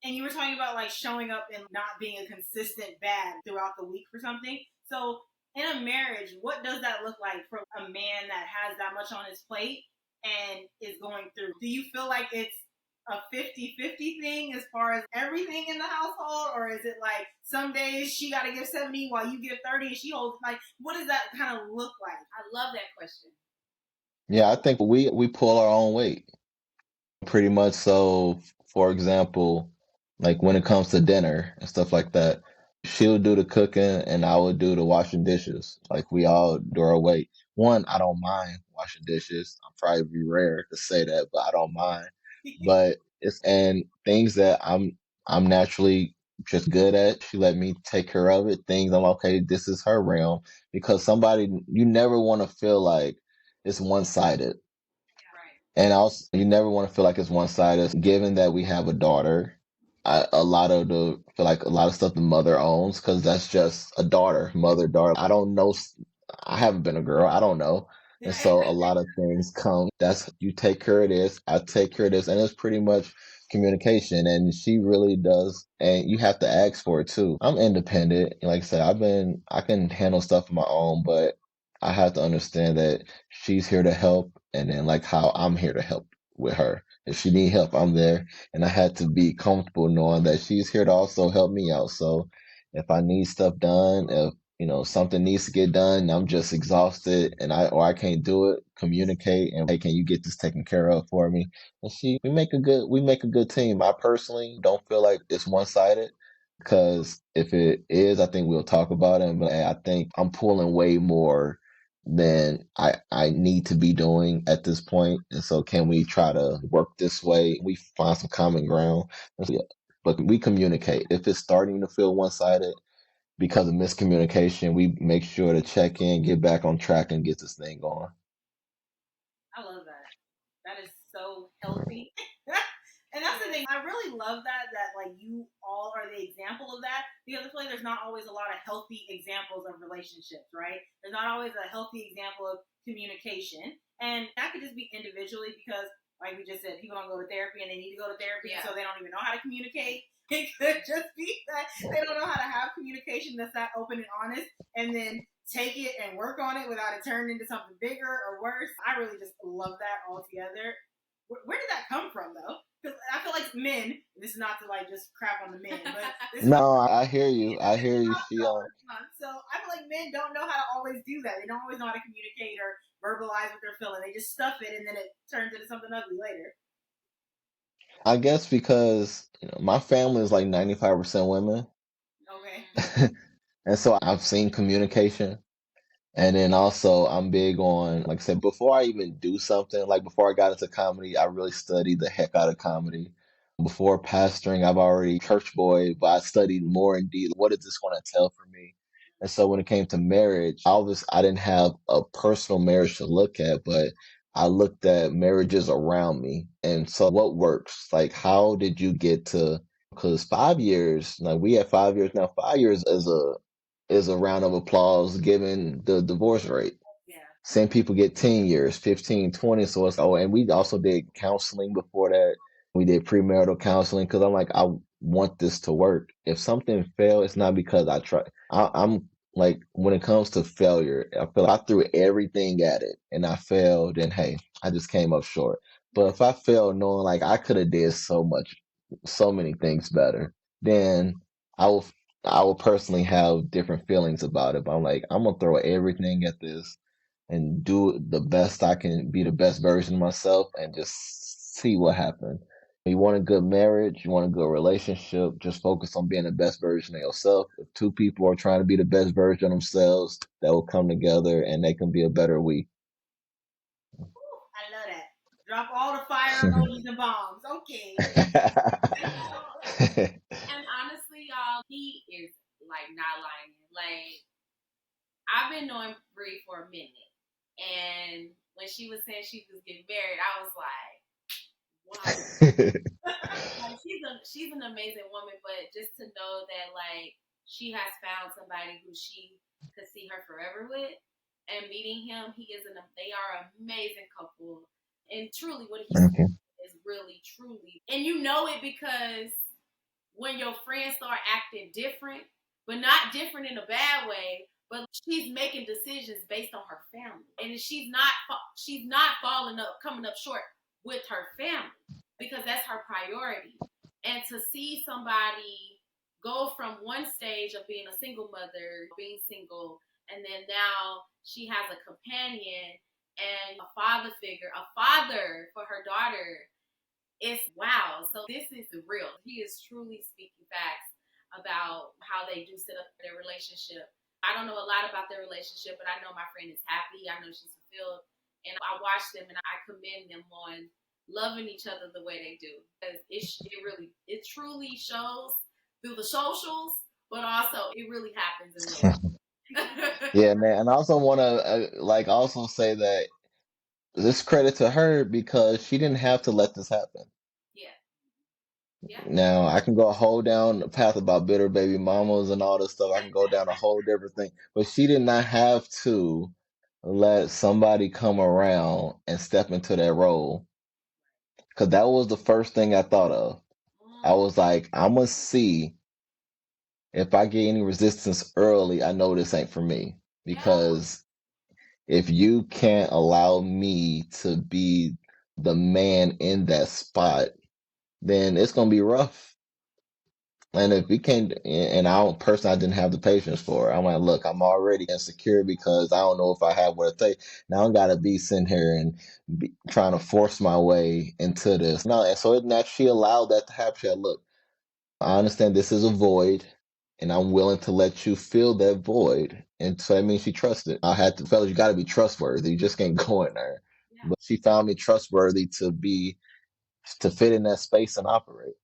Speaker 1: And you were talking about like showing up and not being a consistent bad throughout the week for something. So in a marriage, what does that look like for a man that has that much on his plate and is going through? Do you feel like it's a 50-50 thing as far as everything in the household? Or is it like some days she got to give 70 while you give 30 and she holds, like, what does that kind of look like?
Speaker 2: I love that question.
Speaker 3: Yeah, I think we pull our own weight. Pretty much so, for example, like when it comes to dinner and stuff like that, she'll do the cooking and I will do the washing dishes. Like we all do our weight. One, I don't mind washing dishes. I'm probably rare to say that, but I don't mind. But and things that I'm naturally just good at, she let me take care of it. Things I'm okay, this is her realm. Because you never want to feel like it's one-sided. And also, you never want to feel like it's one-sided. Given that we have a daughter, feel like a lot of stuff the mother owns because that's just a daughter, mother, daughter. I don't know. I haven't been a girl. I don't know. And so a lot of things come. That's you take care of this. I take care of this, and it's pretty much communication. And she really does. And you have to ask for it too. I'm independent. Like I said, I can handle stuff on my own, but I have to understand that she's here to help, and then like how I'm here to help with her. If she need help, I'm there, and I had to be comfortable knowing that she's here to also help me out. So if I need stuff done, if something needs to get done, I'm just exhausted, and I can't do it. Communicate and hey, can you get this taken care of for me? And we make a good team. I personally don't feel like it's one sided. Because if it is, I think we'll talk about it. But I think I'm pulling way more than I need to be doing at this point. And so can we try to work this way? We find some common ground. Yeah. But we communicate. If it's starting to feel one-sided because of miscommunication, we make sure to check in, get back on track, and get this thing going.
Speaker 1: I love that. That is so healthy. And that's the thing. I really love that like you all are the example of that, because I feel like there's not always a lot of healthy examples of relationships, right? There's not always a healthy example of communication. And that could just be individually because, like we just said, people don't go to therapy and they need to go to therapy, so they don't even know how to communicate. It could just be that they don't know how to have communication that's that open and honest, and then take it and work on it without it turning into something bigger or worse. I really just love that altogether. Where did that come from, though? Because I feel like men, this is not to like just crap on the men, but
Speaker 3: no, I hear you. I hear you,
Speaker 1: Sheila. So I feel like men don't know how to always do that. They don't always know how to communicate or verbalize what they're feeling. They just stuff it, and then it turns into something ugly later.
Speaker 3: I guess because my family is like 95% women.
Speaker 1: Okay.
Speaker 3: And so I've seen communication. And then also, I'm big on, like I said, before I even do something, like before I got into comedy, I really studied the heck out of comedy. Before pastoring, I've already church boy, but I studied more in detail. What is this going to tell for me? And so when it came to marriage, I didn't have a personal marriage to look at, but I looked at marriages around me. And so what works? Like, how did you get to, because 5 years, like we have 5 years now, 5 years is a round of applause given the divorce rate.
Speaker 1: Yeah.
Speaker 3: Same people get 10 years, 15, 20. So and we also did counseling before that. We did premarital counseling because I'm like, I want this to work. If something failed, it's not because I tried. I'm like, when it comes to failure, I feel like I threw everything at it and I failed, and hey, I just came up short. But if I failed knowing like I could have did so many things better, then I will I will personally have different feelings about it. But I'm like, I'm gonna throw everything at this and do the best I can, be the best version of myself, and just see what happens. You want a good marriage, you want a good relationship, just focus on being the best version of yourself. If two people are trying to be the best version of themselves, that will come together and they can be a better we.
Speaker 1: I love that. Drop all the fire emojis and bombs. Okay.
Speaker 2: And honestly, y'all, he is like not lying. Like I've been knowing Bree for a minute, and when she was saying she was getting married, I was like, wow. Like, she's an amazing woman, but just to know that like she has found somebody who she could see her forever with, and meeting him, they are an amazing couple, and truly what he
Speaker 3: Okay.
Speaker 2: is really truly, and you know it because when your friends start acting different, but not different in a bad way, but she's making decisions based on her family, and she's not coming up short with her family because that's her priority. And to see somebody go from one stage of being a single mother, being single, and then now she has a companion and a father figure, a father for her daughter, it's wow. So this is real. He is truly speaking facts about how they do set up their relationship. I don't know a lot about their relationship, but I know my friend is happy. I know she's fulfilled. And I watch them and I commend them on loving each other the way they do. Because it truly shows through the socials, but also it really happens in real life.
Speaker 3: Yeah, man. And I also want to also say that this credit to her because she didn't have to let this happen.
Speaker 2: Yeah. Yeah.
Speaker 3: Now I can go a whole down the path about bitter baby mamas and all this stuff. I can go down a whole different thing, but she did not have to let somebody come around and step into that role. Because that was the first thing I thought of. I was like, I'm gonna see if I get any resistance early. I know this ain't for me because if you can't allow me to be the man in that spot, then it's gonna be rough. And if we can't, and I don't personally, I didn't have the patience for it. I'm like, look, I'm already insecure because I don't know if I have what it takes. Now I gotta be sitting here and trying to force my way into this. No, and so it naturally allowed that to happen. She said, look, I understand this is a void, and I'm willing to let you fill that void. And so that means she trusted. I had to, fellas, you got to be trustworthy. You just can't go in there.
Speaker 2: Yeah.
Speaker 3: But she found me trustworthy to fit in that space and operate.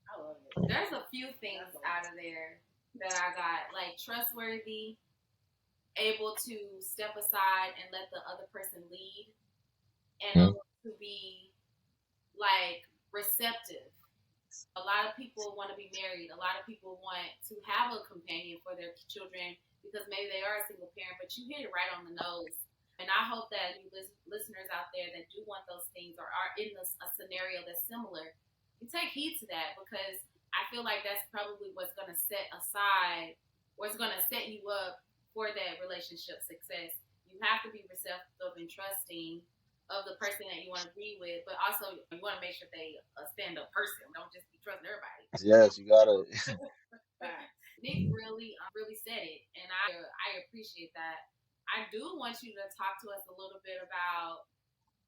Speaker 2: I love it. There's a few things out of there that I got, like trustworthy, able to step aside and let the other person lead, and to be like receptive. A lot of people want to be married. A lot of people want to have a companion for their children because maybe they are a single parent, but you hit it right on the nose. And I hope that you listeners out there that do want those things or are in a scenario that's similar, you take heed to that because I feel like that's probably what's going to set aside, what's going to set you up for that relationship success. You have to be receptive and trusting of the person that you want to be with, but also you want to make sure they a stand-up person. Don't just be trusting everybody.
Speaker 3: Yes, you gotta.
Speaker 2: Nick really said it, and I appreciate that. I do want you to talk to us a little bit about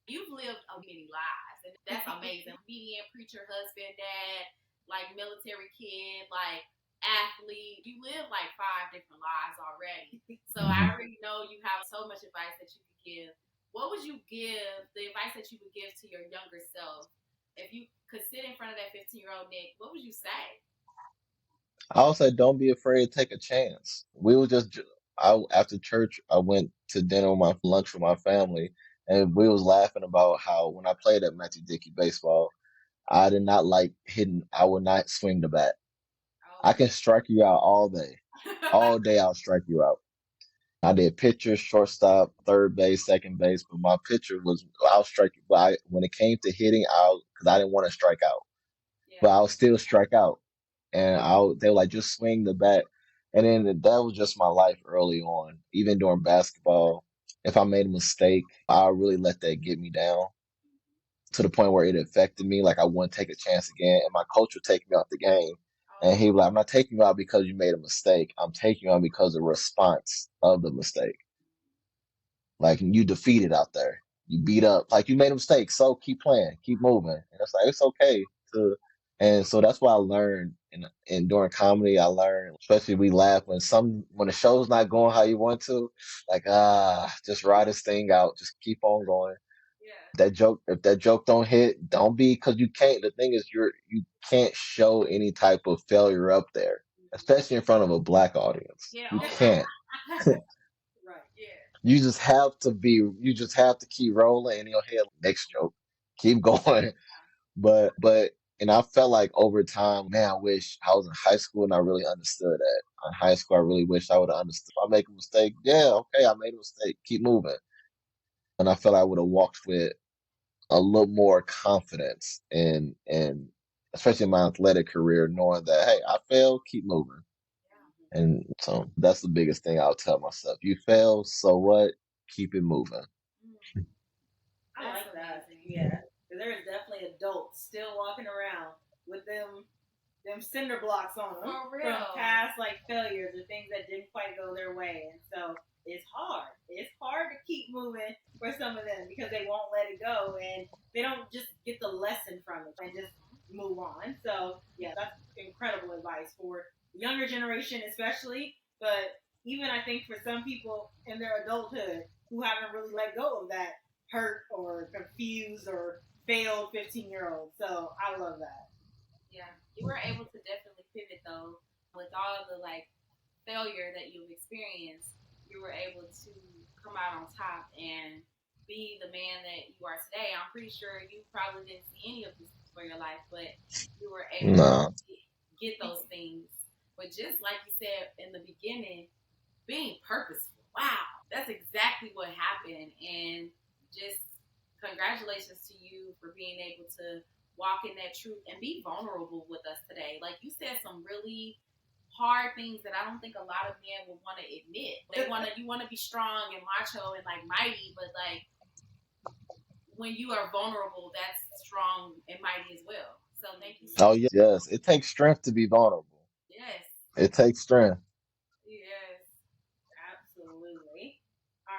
Speaker 2: you've lived many lives, and that's amazing. Comedian, preacher, husband, dad, like military kid, like athlete. You live like 5 different lives already. So I already know you have so much advice that you could give. What would you give, the advice that you would give to your younger self? If you could sit in front of that 15-year-old Nick, what would you say?
Speaker 3: I would say don't be afraid to take a chance. We were just after church. I went to dinner with my lunch with my family, and we was laughing about how when I played at Matthew Dickey baseball, I did not like hitting. I would not swing the bat. I can strike you out all day. All day I'll strike you out. I did pitcher, shortstop, third base, second base, but my pitcher was I'll strike you. But when it came to hitting, because I didn't want to strike out, but I'll still strike out, and they were like just swing the bat, and then that was just my life early on. Even during basketball, if I made a mistake, I'll really let that get me down to the point where it affected me. Like I wouldn't take a chance again, and my coach would take me out the game. And he was like, I'm not taking you out because you made a mistake. I'm taking you out because of the response of the mistake. Like you defeated out there. You beat up. Like you made a mistake. So keep playing. Keep moving. And it's like, it's okay to. And so that's what I learned. And during comedy, I learned, especially we laugh when the show's not going how you want to, like, just ride this thing out. Just keep on going. If that joke don't hit, don't be, because you can't. The thing is, you can't show any type of failure up there. especially in front of a black audience.
Speaker 2: Yeah,
Speaker 3: You
Speaker 2: oh,
Speaker 3: can't.
Speaker 1: Right.
Speaker 2: yeah.
Speaker 3: You just have to keep rolling in your head. Next joke, keep going. But and I felt like over time, man, I wish I was in high school and I really understood that. In high school, I really wish I would have understood. If I make a mistake, yeah, okay, I made a mistake. Keep moving. And I felt I would have walked with a little more confidence and especially in my athletic career, knowing that hey, I failed, keep moving. And so that's the biggest thing I'll tell myself. You fail, so what? Keep it moving.
Speaker 1: I like that. Yeah. Because there is definitely adults still walking around with them cinder blocks on them from past like failures or things that didn't quite go their way. And so it's hard. It's hard to keep moving for some of them because they won't let it go and they don't just get the lesson from it and just move on. So yeah, that's incredible advice for younger generation especially, but even I think for some people in their adulthood who haven't really let go of that hurt or confused or failed 15-year-old. So I love that.
Speaker 2: Yeah, you were able to definitely pivot though with all the like failure that you've experienced. You were able to come out on top and be the man that you are today. I'm pretty sure you probably didn't see any of this for your life, but you were able to get those things. But just like you said in the beginning, being purposeful. Wow, that's exactly what happened. And just congratulations to you for being able to walk in that truth and be vulnerable with us today. Like you said some really hard things that I don't think a lot of men would want to admit. You want to be strong and macho and like mighty, but like when you are vulnerable, that's strong and mighty as well. So thank you.
Speaker 3: Oh yes. It takes strength to be vulnerable.
Speaker 2: Yes.
Speaker 3: It takes strength.
Speaker 2: Yes.
Speaker 1: Absolutely.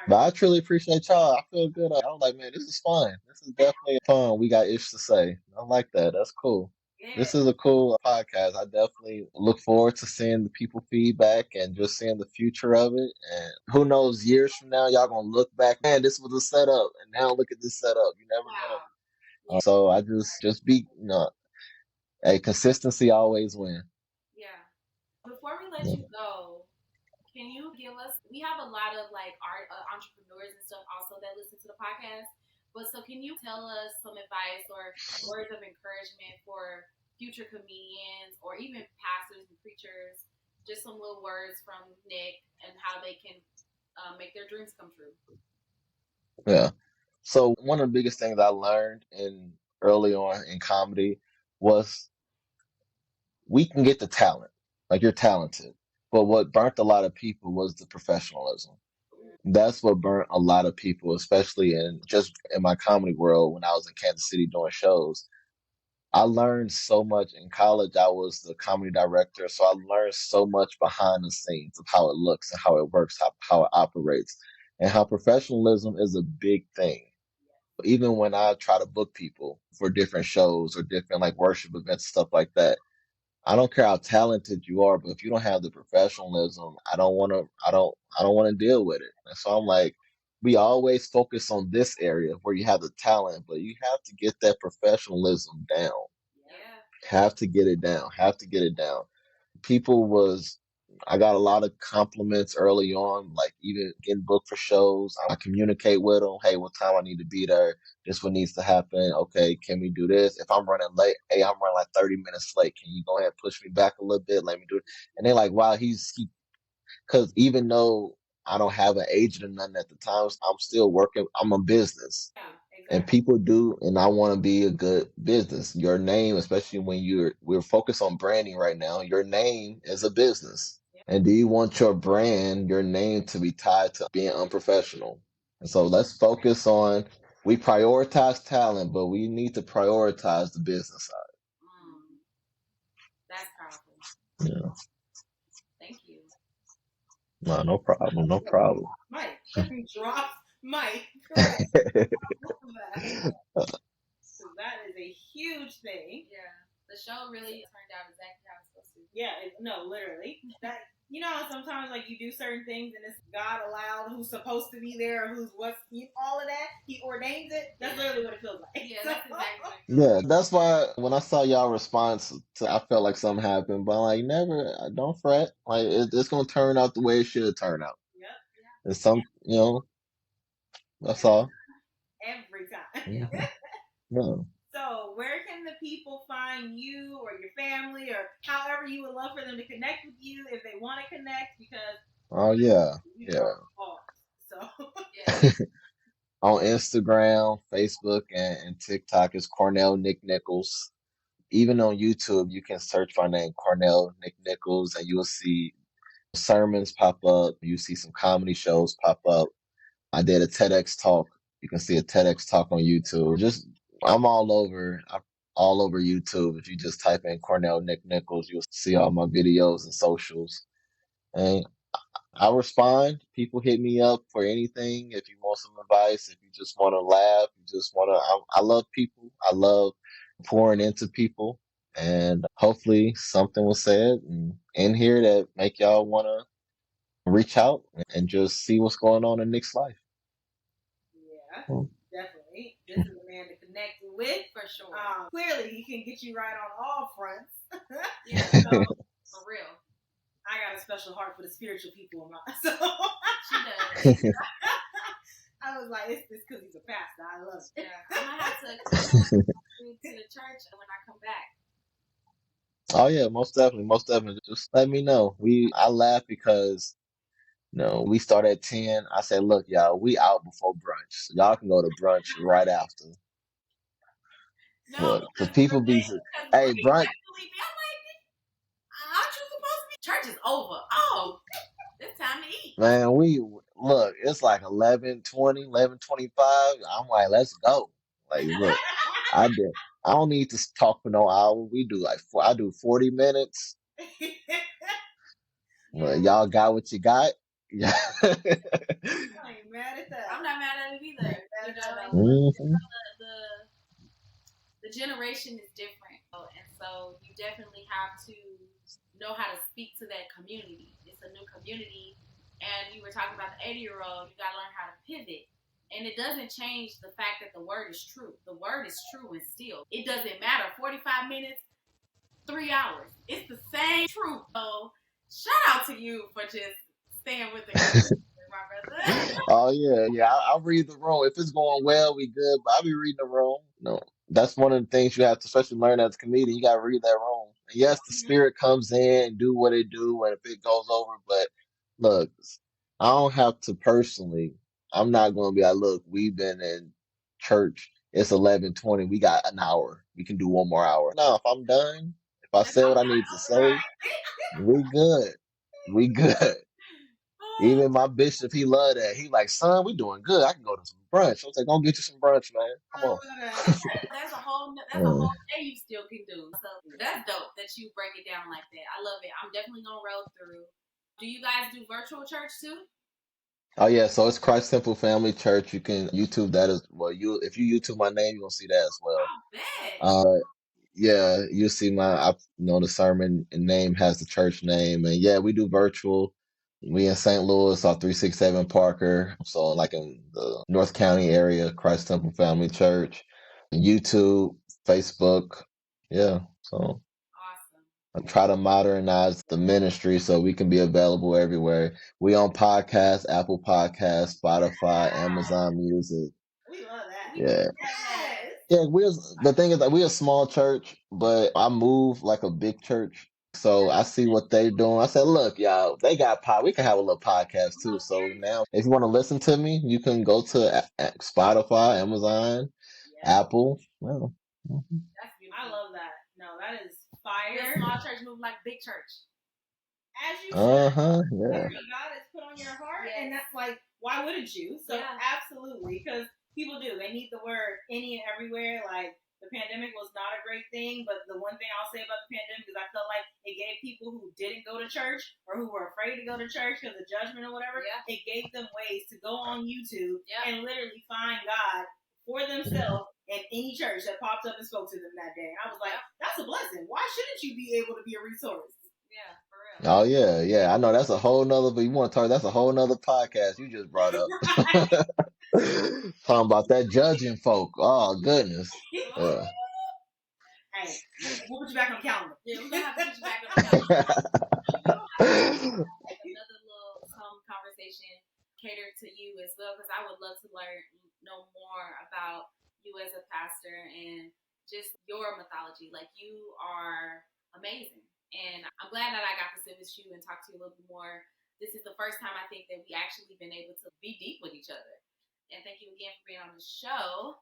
Speaker 3: But I truly appreciate y'all. I feel good. I was like, man, this is fun. This is definitely fun. We got ish to say. I like that. That's cool.
Speaker 2: Yeah.
Speaker 3: This is a cool podcast. I definitely look forward to seeing the people feedback and just seeing the future of it. And who knows, years from now, y'all gonna look back, man, this was a setup, and now look at this setup. You never know. So I just be, a consistency always win.
Speaker 2: Yeah. Before we let you go, can you give us? We have a lot of like art entrepreneurs and stuff also that listen to the podcast. But so can you tell us some advice or words of encouragement for future comedians or even pastors and preachers? Just some little words from Nick and how they can make their dreams come true.
Speaker 3: Yeah. So one of the biggest things I learned in early on in comedy was we can get the talent. Like you're talented. But what burnt a lot of people was the professionalism. That's what burnt a lot of people, especially in just in my comedy world when I was in Kansas City doing shows. I learned so much in college. I was the comedy director, so I learned so much behind the scenes of how it looks and how it works, how it operates, and how professionalism is a big thing. Even when I try to book people for different shows or different like worship events, stuff like that, I don't care how talented you are, but if you don't have the professionalism, I don't want to deal with it. And so I'm like, we always focus on this area where you have the talent, but you have to get that professionalism down.
Speaker 2: Yeah.
Speaker 3: Have to get it down. Have to get it down. People was I got a lot of compliments early on, like even getting booked for shows. I communicate with them. Hey, what time I need to be there? This what needs to happen. Okay, can we do this? If I'm running late, hey, I'm running like 30 minutes late. Can you go ahead and push me back a little bit? Let me do it. And they're like, wow, because even though I don't have an agent or nothing at the time, I'm still working. I'm a business.
Speaker 2: Yeah, exactly.
Speaker 3: And people do, and I want to be a good business. Your name, especially when we're focused on branding right now, your name is a business. And do you want your brand, your name to be tied to being unprofessional? And so let's focus on, we prioritize talent, but we need to prioritize the business side.
Speaker 2: That's powerful.
Speaker 3: Yeah.
Speaker 2: Thank you.
Speaker 3: No problem. No problem.
Speaker 1: Mike, drop Mike. That is a huge thing.
Speaker 2: Yeah. The show really turned out exactly how it's supposed to.
Speaker 1: Yeah, no, literally. That You know, sometimes like you do certain things and it's God allowed who's supposed to be there, or who's what's all of that. He ordains it. That's literally what it feels like.
Speaker 2: Yeah, that's exactly what it feels
Speaker 3: Yeah, that's why when I saw y'all response to, I felt like something happened, but I'm like, never, don't fret. Like it's gonna turn out the way it should turn out.
Speaker 1: Yep.
Speaker 3: It's some, that's all.
Speaker 1: Every time.
Speaker 3: Mhm. Yeah.
Speaker 1: So, where can the people find you or your family, or however you would love for them to connect with you if they want to connect? Because
Speaker 3: Oh yeah,
Speaker 1: you
Speaker 3: yeah.
Speaker 1: are hard. So,
Speaker 2: Yeah.
Speaker 3: On Instagram, Facebook, and TikTok is Cornell Nick Nichols. Even on YouTube, you can search my name, Cornell Nick Nichols, and you'll see sermons pop up. You see some comedy shows pop up. I did a TEDx talk. You can see a TEDx talk on YouTube. I'm all over. I'm all over YouTube. If you just type in Cornell Nick Nichols, you'll see all my videos and socials. And I respond. People hit me up for anything. If you want some advice, if you just want to laugh, you just want to. I love people. I love pouring into people, and hopefully something was said in here that make y'all want to reach out and just see what's going on in Nick's life.
Speaker 1: yeah,
Speaker 3: Hmm.
Speaker 1: definitely. This is a man to connect with.
Speaker 2: For sure.
Speaker 1: Clearly, he can get you right on all fronts.
Speaker 2: Yeah, for real.
Speaker 1: I got a special heart for the spiritual people in my so
Speaker 2: She does.
Speaker 1: I was like, it's because he's a pastor. I love it.
Speaker 2: Yeah, I'm gonna have to come to the church when I come back.
Speaker 3: Oh yeah, most definitely, most definitely. Just let me know. I laugh because we start at 10. I say, look, y'all, we out before brunch. So y'all can go to brunch right after.
Speaker 2: No,
Speaker 3: Look, because
Speaker 2: because
Speaker 3: people be, hey,
Speaker 2: Bree
Speaker 3: brunch,
Speaker 2: actually be. I'm like, aren't you supposed to be? Church is over. Oh, it's time to eat.
Speaker 3: man, look, it's like 11:20, 11:25. I'm like, let's go. Like, look, I did. I don't need to talk for no hour. We do I do 40 minutes. Well, y'all got what you got. Yeah.
Speaker 1: I ain't mad at that.
Speaker 2: I'm not mad at it either.
Speaker 3: Mhm.
Speaker 2: The generation is different, and so you definitely have to know how to speak to that community. It's a new community, and you were talking about the 80-year-old. You got to learn how to pivot, and it doesn't change the fact that the word is true. The word is true, and still, it doesn't matter. 45 minutes, 3 hours, it's the same truth. So, shout out to you for just staying with the community, my brother.
Speaker 3: Oh yeah. I'll read the room. If it's going well, we good. But I'll be reading the room. No, that's one of the things you have to especially learn as a comedian. You got to read that room. And yes, the spirit comes in and do what it do, and if it goes over. But look, I don't have to personally. I'm not going to be like, look, we've been in church. It's 11:20. We got an hour. We can do one more hour. No, if I'm done, if I say what I need to say, we good. We good. Even my bishop, he loved that. He like, son, we doing good. I can go to some brunch. I was like, go get you some brunch, man. Come on.
Speaker 2: That's a whole day you still can do. So that's dope that you break it down like that. I love it. I'm definitely gonna roll through. Do you guys do virtual church too?
Speaker 3: Oh yeah, so it's Christ Temple Family Church. You can YouTube that as well. If you YouTube my name, you're gonna see that as well.
Speaker 2: Oh, bet.
Speaker 3: Yeah, you see the sermon and name has the church name, and yeah, we do virtual. We in St. Louis, off 367 Parker, so like in the North County area, Christ Temple Family Church, YouTube, Facebook, yeah. So
Speaker 2: Awesome.
Speaker 3: I try to modernize the ministry so we can be available everywhere. We on podcasts, Apple Podcasts, Spotify, Amazon Music.
Speaker 1: We love that.
Speaker 3: Yeah.
Speaker 1: Yes.
Speaker 3: Yeah, the thing is that we're a small church, but I move like a big church. So I see what they're doing. I said, look, y'all, they got we can have a little podcast too. So now if you want to listen to me, you can go to Spotify, Amazon, Apple. Well,
Speaker 2: That's beautiful.
Speaker 1: I love that. No, that is fire.
Speaker 2: Your small church move like big church.
Speaker 1: As you should.
Speaker 3: yeah.
Speaker 1: God has put on your heart,
Speaker 2: Yes.
Speaker 1: and that's like, why wouldn't you? So absolutely, because people do. They need the word any and everywhere. Like the pandemic was not a great thing, but the one thing I'll say about the pandemic is I felt like it gave people who didn't go to church or who were afraid to go to church because of judgment or whatever, it gave them ways to go on YouTube and literally find God for themselves in any church that popped up and spoke to them that day. I was like, that's a blessing. Why shouldn't you be able to be a resource?
Speaker 2: Yeah, for real.
Speaker 3: Oh yeah. I know that's a whole nother. But you want to talk? That's a whole nother podcast you just brought up. Talking about that judging folk. Oh goodness. Yeah.
Speaker 1: Hey, we'll put you back on the calendar.
Speaker 2: Yeah, we're gonna have to put you back on the calendar. Like another little conversation catered to you as well, because I would love to know more about you as a pastor and just your mythology. Like, you are amazing, and I'm glad that I got to sit with you and talk to you a little bit more. This is the first time I think that we actually been able to be deep with each other. And thank you again for being on the show.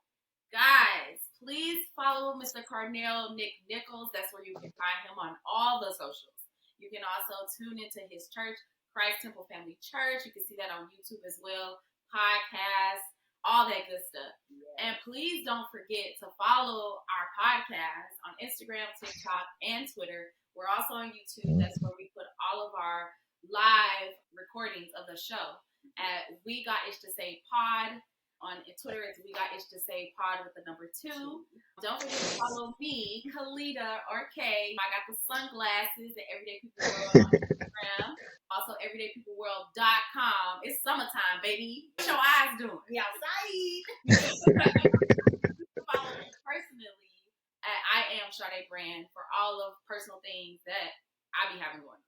Speaker 2: Guys, please follow Mr. Cornell Nick Nichols. That's where you can find him on all the socials. You can also tune into his church, Christ Temple Family Church. You can see that on YouTube as well, podcasts, all that good stuff. Yeah. And please don't forget to follow our podcast on Instagram, TikTok, and Twitter. We're also on YouTube. That's where we put all of our live recordings of the show. At We Got Itch to Say Pod. On Twitter, it's We Got Itch to Say Pod with the number 2. Don't forget to follow me, Kalita or Kay. I got the sunglasses at Everyday People World on Instagram. Also, everydaypeopleworld.com. It's summertime, baby. What your eyes doing?
Speaker 1: We outside.
Speaker 2: Follow me personally at I Am Sade Brand for all of personal things that I be having going on.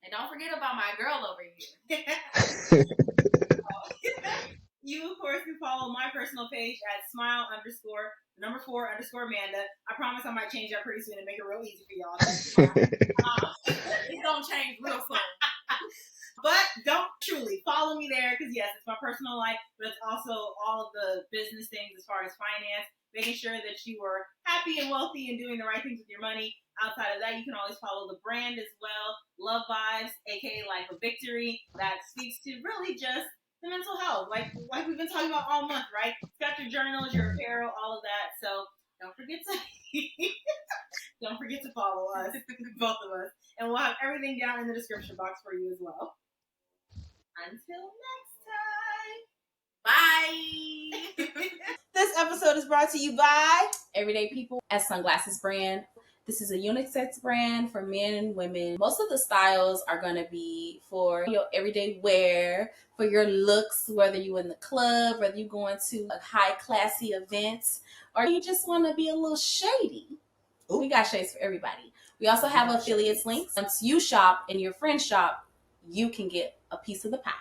Speaker 2: And don't forget about my girl over here.
Speaker 1: You, of course, can follow my personal page at smile_4_Amanda. I promise I might change that pretty soon and make it real easy for y'all.
Speaker 2: It's gonna change real soon.
Speaker 1: But don't truly follow me there, because yes, it's my personal life, but it's also all of the business things as far as finance, making sure that you are happy and wealthy and doing the right things with your money. Outside of that, you can always follow the brand as well, Love Vibes, aka Life of Victory, that speaks to really just the mental health, like we've been talking about all month, right? It's got your journals, your apparel, all of that. So don't forget to follow us, both of us, and we'll have everything down in the description box for you as well. Until next time, bye.
Speaker 5: This episode is brought to you by
Speaker 2: Everyday People at Sunglasses Brand. This is a unisex brand for men and women. Most of the styles are going to be for your everyday wear, for your looks, whether you're in the club, whether you're going to a high classy event, or you just want to be a little shady. Ooh. We got shades for everybody. We also have affiliates links. Once you shop and your friends shop, you can get a piece of the pie.